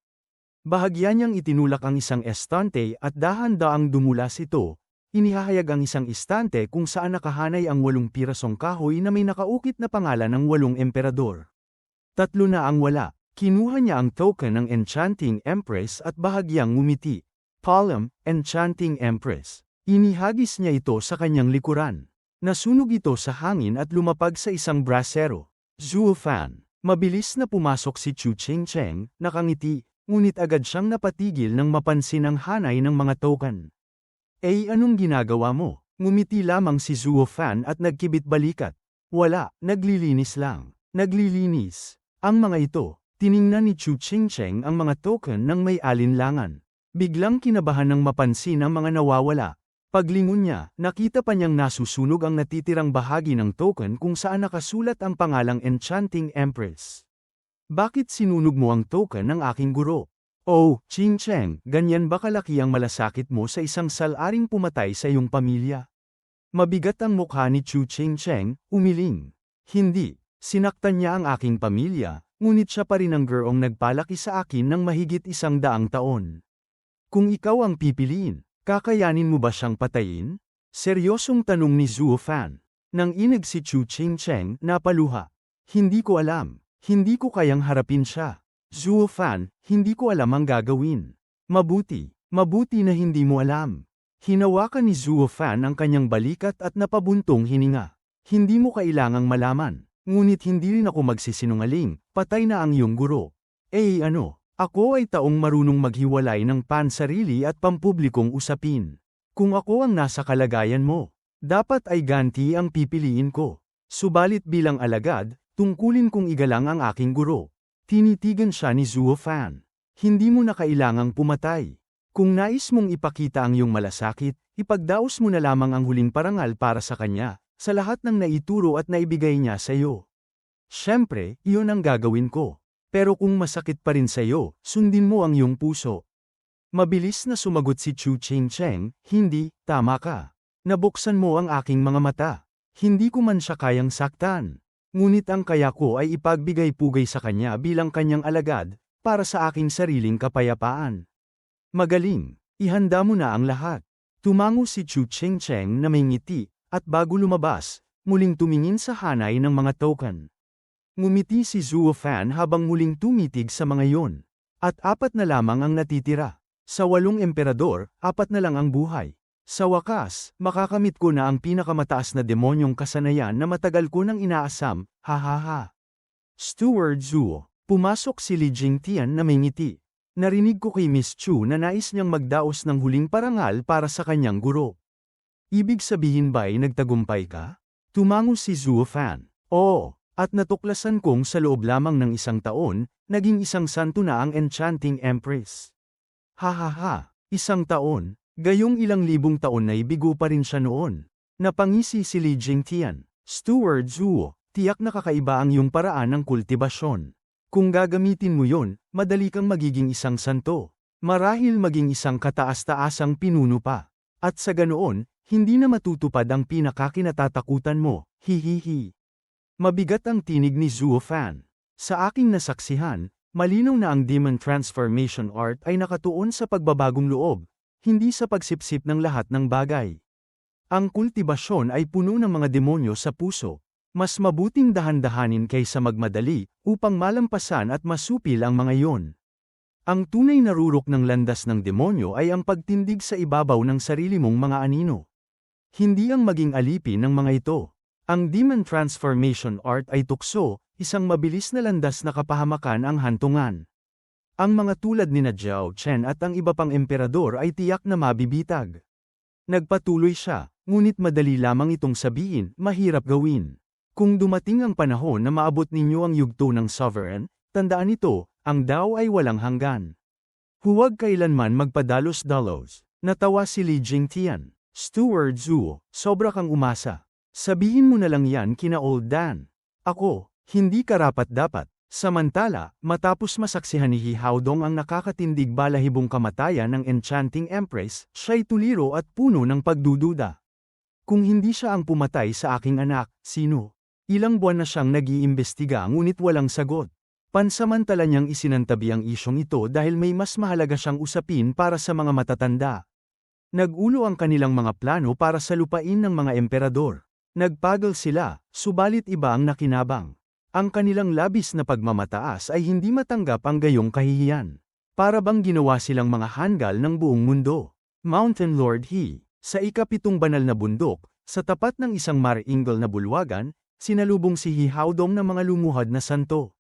Bahagya niyang itinulak ang isang estante at dahan-daang dumulas ito. Inihahayag ang isang istante kung saan nakahanay ang 8 pirasong kahoy na may nakaukit na pangalan ng 8 emperador. 3 na ang wala. Kinuha niya ang token ng Enchanting Empress at bahagyang ngumiti. Palm, Enchanting Empress. Inihagis niya ito sa kanyang likuran. Nasunog ito sa hangin at lumapag sa isang brasero. Zhuo Fan. Mabilis na pumasok si Chu Qingcheng, nakangiti. Ngunit agad siyang napatigil nang mapansin ang hanay ng mga token. Anong ginagawa mo? Ngumiti lamang si Zhuo Fan at nagkibit balikat. Wala, naglilinis lang. Naglilinis. Ang mga ito, tiningnan ni Chu Qingcheng ang mga token ng may alinlangan. Biglang kinabahan nang mapansin ang mga nawawala. Paglingon niya, nakita pa niyang nasusunog ang natitirang bahagi ng token kung saan nakasulat ang pangalang Enchanting Empress. Bakit sinunog mo ang token ng aking guro? Oh, Qingcheng, ganyan ba kalaki ang malasakit mo sa isang salaring pumatay sa iyong pamilya? Mabigat ang mukha ni Chu Qingcheng, umiling. Hindi, sinaktan niya ang aking pamilya, ngunit siya pa rin ang gurong nagpalaki sa akin ng mahigit 100 taon. Kung ikaw ang pipiliin, kakayanin mo ba siyang patayin? Seryosong tanong ni Zhuo Fan. Nang inig si Chu Qingcheng, napaluha. Hindi ko alam. Hindi ko kayang harapin siya. Zhuo Fan, hindi ko alam ang gagawin. Mabuti na hindi mo alam. Hinawakan ni Zhuo Fan ang kanyang balikat at napabuntong hininga. Hindi mo kailangang malaman. Ngunit hindi rin ako magsisinungaling, patay na ang iyong guro. Ako ay taong marunong maghiwalay ng pansarili at pampublikong usapin. Kung ako ang nasa kalagayan mo, dapat ay ganti ang pipiliin ko. Subalit bilang alagad, tungkulin kong igalang ang aking guro. Tinitigan siya ni Zhuo Fan. Hindi mo na kailangang pumatay. Kung nais mong ipakita ang iyong malasakit, ipagdaos mo na lamang ang huling parangal para sa kanya, sa lahat ng naituro at naibigay niya sa iyo. Siyempre, iyon ang gagawin ko. Pero kung masakit pa rin sa iyo, sundin mo ang iyong puso. Mabilis na sumagot si Chu Cheng-cheng, hindi, tama ka. Nabuksan mo ang aking mga mata. Hindi ko man siya kayang saktan. Ngunit ang kaya ko ay ipagbigay-pugay sa kanya bilang kanyang alagad, para sa aking sariling kapayapaan. Magaling, ihanda mo na ang lahat. Tumango si Chu Cheng-cheng na may ngiti, at bago lumabas, muling tumingin sa hanay ng mga token. Ngumiti si Zuo Fan habang muling tumitig sa mga iyon. At 4 na lamang ang natitira. Sa 8 emperador, 4 na lang ang buhay. Sa wakas, makakamit ko na ang pinakamataas na demonyong kasanayan na matagal ko nang inaasam, ha. Steward Zuo, pumasok si Li Jingtian na may ngiti. Narinig ko kay Miss Chu na nais niyang magdaos ng huling parangal para sa kanyang guro. Ibig sabihin ba'y nagtagumpay ka? Tumango si Zuo Fan. Oo. At natuklasan kong sa loob lamang ng 1 taon, naging isang santo na ang Enchanting Empress. Ha, 1 taon, gayong ilang libong taon na ibigo pa rin siya noon. Napangisi si Li Jingtian. Steward Zuo, tiyak na kakaiba ang iyong paraan ng kultibasyon. Kung gagamitin mo yon, madali kang magiging isang santo. Marahil maging isang kataas-taasang pinuno pa. At sa ganoon, hindi na matutupad ang pinakakinatatakutan mo, hihihi. Mabigat ang tinig ni Zuo Fan. Sa aking nasaksihan, malinaw na ang Demon Transformation Art ay nakatuon sa pagbabagong loob, hindi sa pagsipsip ng lahat ng bagay. Ang kultibasyon ay puno ng mga demonyo sa puso. Mas mabuting dahan-dahanin kaysa magmadali, upang malampasan at masupil ang mga iyon. Ang tunay na rurok ng landas ng demonyo ay ang pagtindig sa ibabaw ng sarili mong mga anino. Hindi ang maging alipin ng mga ito. Ang Demon Transformation Art ay tukso, isang mabilis na landas na kapahamakan ang hantungan. Ang mga tulad ni Zhao Chen at ang iba pang emperador ay tiyak na mabibitag. Nagpatuloy siya, ngunit madali lamang itong sabihin, mahirap gawin. Kung dumating ang panahon na maabot ninyo ang yugto ng sovereign, tandaan ito, ang Dao ay walang hanggan. Huwag kailanman magpadalos-dalos. Natawa si Li Jingtian. Steward Zuo, sobra kang umasa. Sabihin mo na lang yan kina Old Dan. Ako, hindi karapat-dapat. Samantala, matapos masaksihan ni He Haodong ang nakakatindig balahibong kamatayan ng Enchanting Empress, siya'y tuliro at puno ng pagdududa. Kung hindi siya ang pumatay sa aking anak, sino? Ilang buwan na siyang nag-iimbestiga ngunit walang sagot. Pansamantala niyang isinantabi ang isyong ito dahil may mas mahalaga siyang usapin para sa mga matatanda. Nag-ulo ang kanilang mga plano para sa lupain ng mga emperador. Nagpagal sila, subalit iba ang nakinabang. Ang kanilang labis na pagmamataas ay hindi matanggap ang gayong kahihiyan. Para bang ginawa silang mga hanggal ng buong mundo. Mountain Lord He, sa ika-7 banal na bundok, sa tapat ng isang maringal na bulwagan, sinalubong si He Haodong ng mga lumuhad na santo.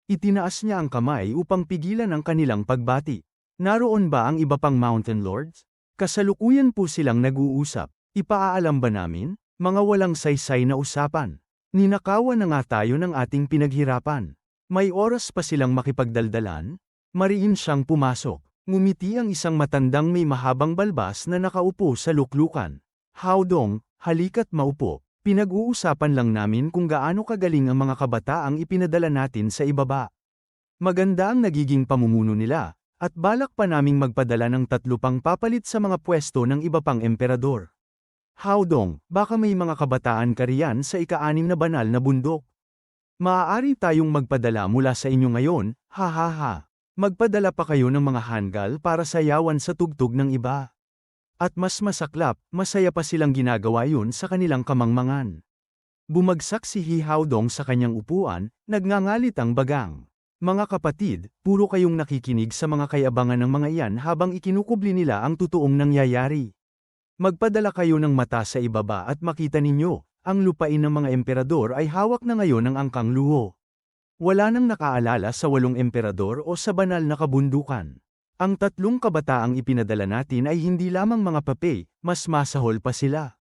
Itinaas niya ang kamay upang pigilan ang kanilang pagbati. Naroon ba ang iba pang Mountain Lords? Kasalukuyan po silang nag-uusap. Ipaaalam ba namin? Mga walang saysay na usapan. Ninakawan na nga tayo ng ating pinaghirapan. May oras pa silang makipagdaldalan? Mariin siyang pumasok. Ngumiti ang isang matandang may mahabang balbas na nakaupo sa luklukan. Haodong, halika't maupo. Pinag-uusapan lang namin kung gaano kagaling ang mga kabataang ipinadala natin sa ibaba. Maganda ang nagiging pamumuno nila, at balak pa naming magpadala ng 3 pang papalit sa mga pwesto ng iba pang emperador. Haodong, baka may mga kabataan ka riyan sa ika-6 na banal na bundok. Maaari tayong magpadala mula sa inyo ngayon, ha. Magpadala pa kayo ng mga hanggal para sayawan sa tugtog ng iba. At mas masaklap, masaya pa silang ginagawa yun sa kanilang kamangmangan. Bumagsak si He Haodong sa kanyang upuan, nagngangalit ang bagang. Mga kapatid, puro kayong nakikinig sa mga kayabangan ng mga iyan habang ikinukubli nila ang totoong nangyayari. Magpadala kayo ng mata sa ibaba at makita ninyo, ang lupain ng mga emperador ay hawak na ngayon ng angkang luho. Wala nang nakaalala sa 8 emperador o sa banal na kabundukan. Ang 3 kabataang ipinadala natin ay hindi lamang mga papay, mas masahol pa sila.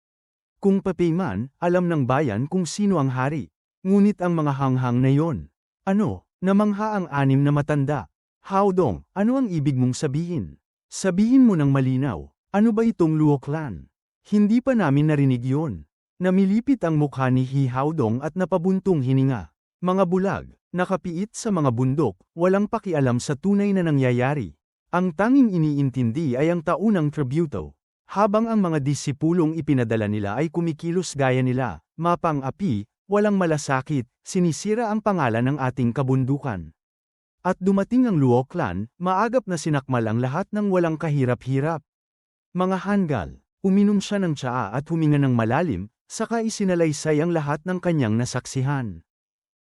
Kung papay man, alam ng bayan kung sino ang hari. Ngunit ang mga hanghang na yon. Ano, namangha ang 6 na matanda. Haodong, ano ang ibig mong sabihin? Sabihin mo ng malinaw. Ano ba itong Luo Clan? Hindi pa namin narinig yun. Namilipit ang mukha ni Hihaodong at napabuntong hininga. Mga bulag, nakapiit sa mga bundok, walang pakialam sa tunay na nangyayari. Ang tanging iniintindi ay ang taunang tributo. Habang ang mga disipulong ipinadala nila ay kumikilos gaya nila, mapang-api, walang malasakit, sinisira ang pangalan ng ating kabundukan. At dumating ang Luo Clan, maagap na sinakmal ang lahat ng walang kahirap-hirap. Mga hanggal, uminom siya ng tsaa at huminga ng malalim, saka isinalaysay ang lahat ng kanyang nasaksihan.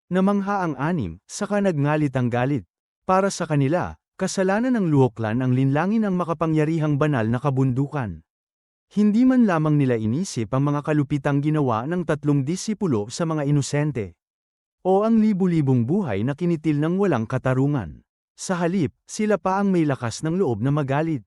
Namangha ang anim, saka nagngalit ang galit. Para sa kanila, kasalanan ng Luo Clan ang linlangin ang makapangyarihang banal na kabundukan. Hindi man lamang nila inisip ang mga kalupitang ginawa ng 3 disipulo sa mga inosente. O ang libu-libong buhay na kinitil ng walang katarungan. Sa halip, sila pa ang may lakas ng loob na magalit.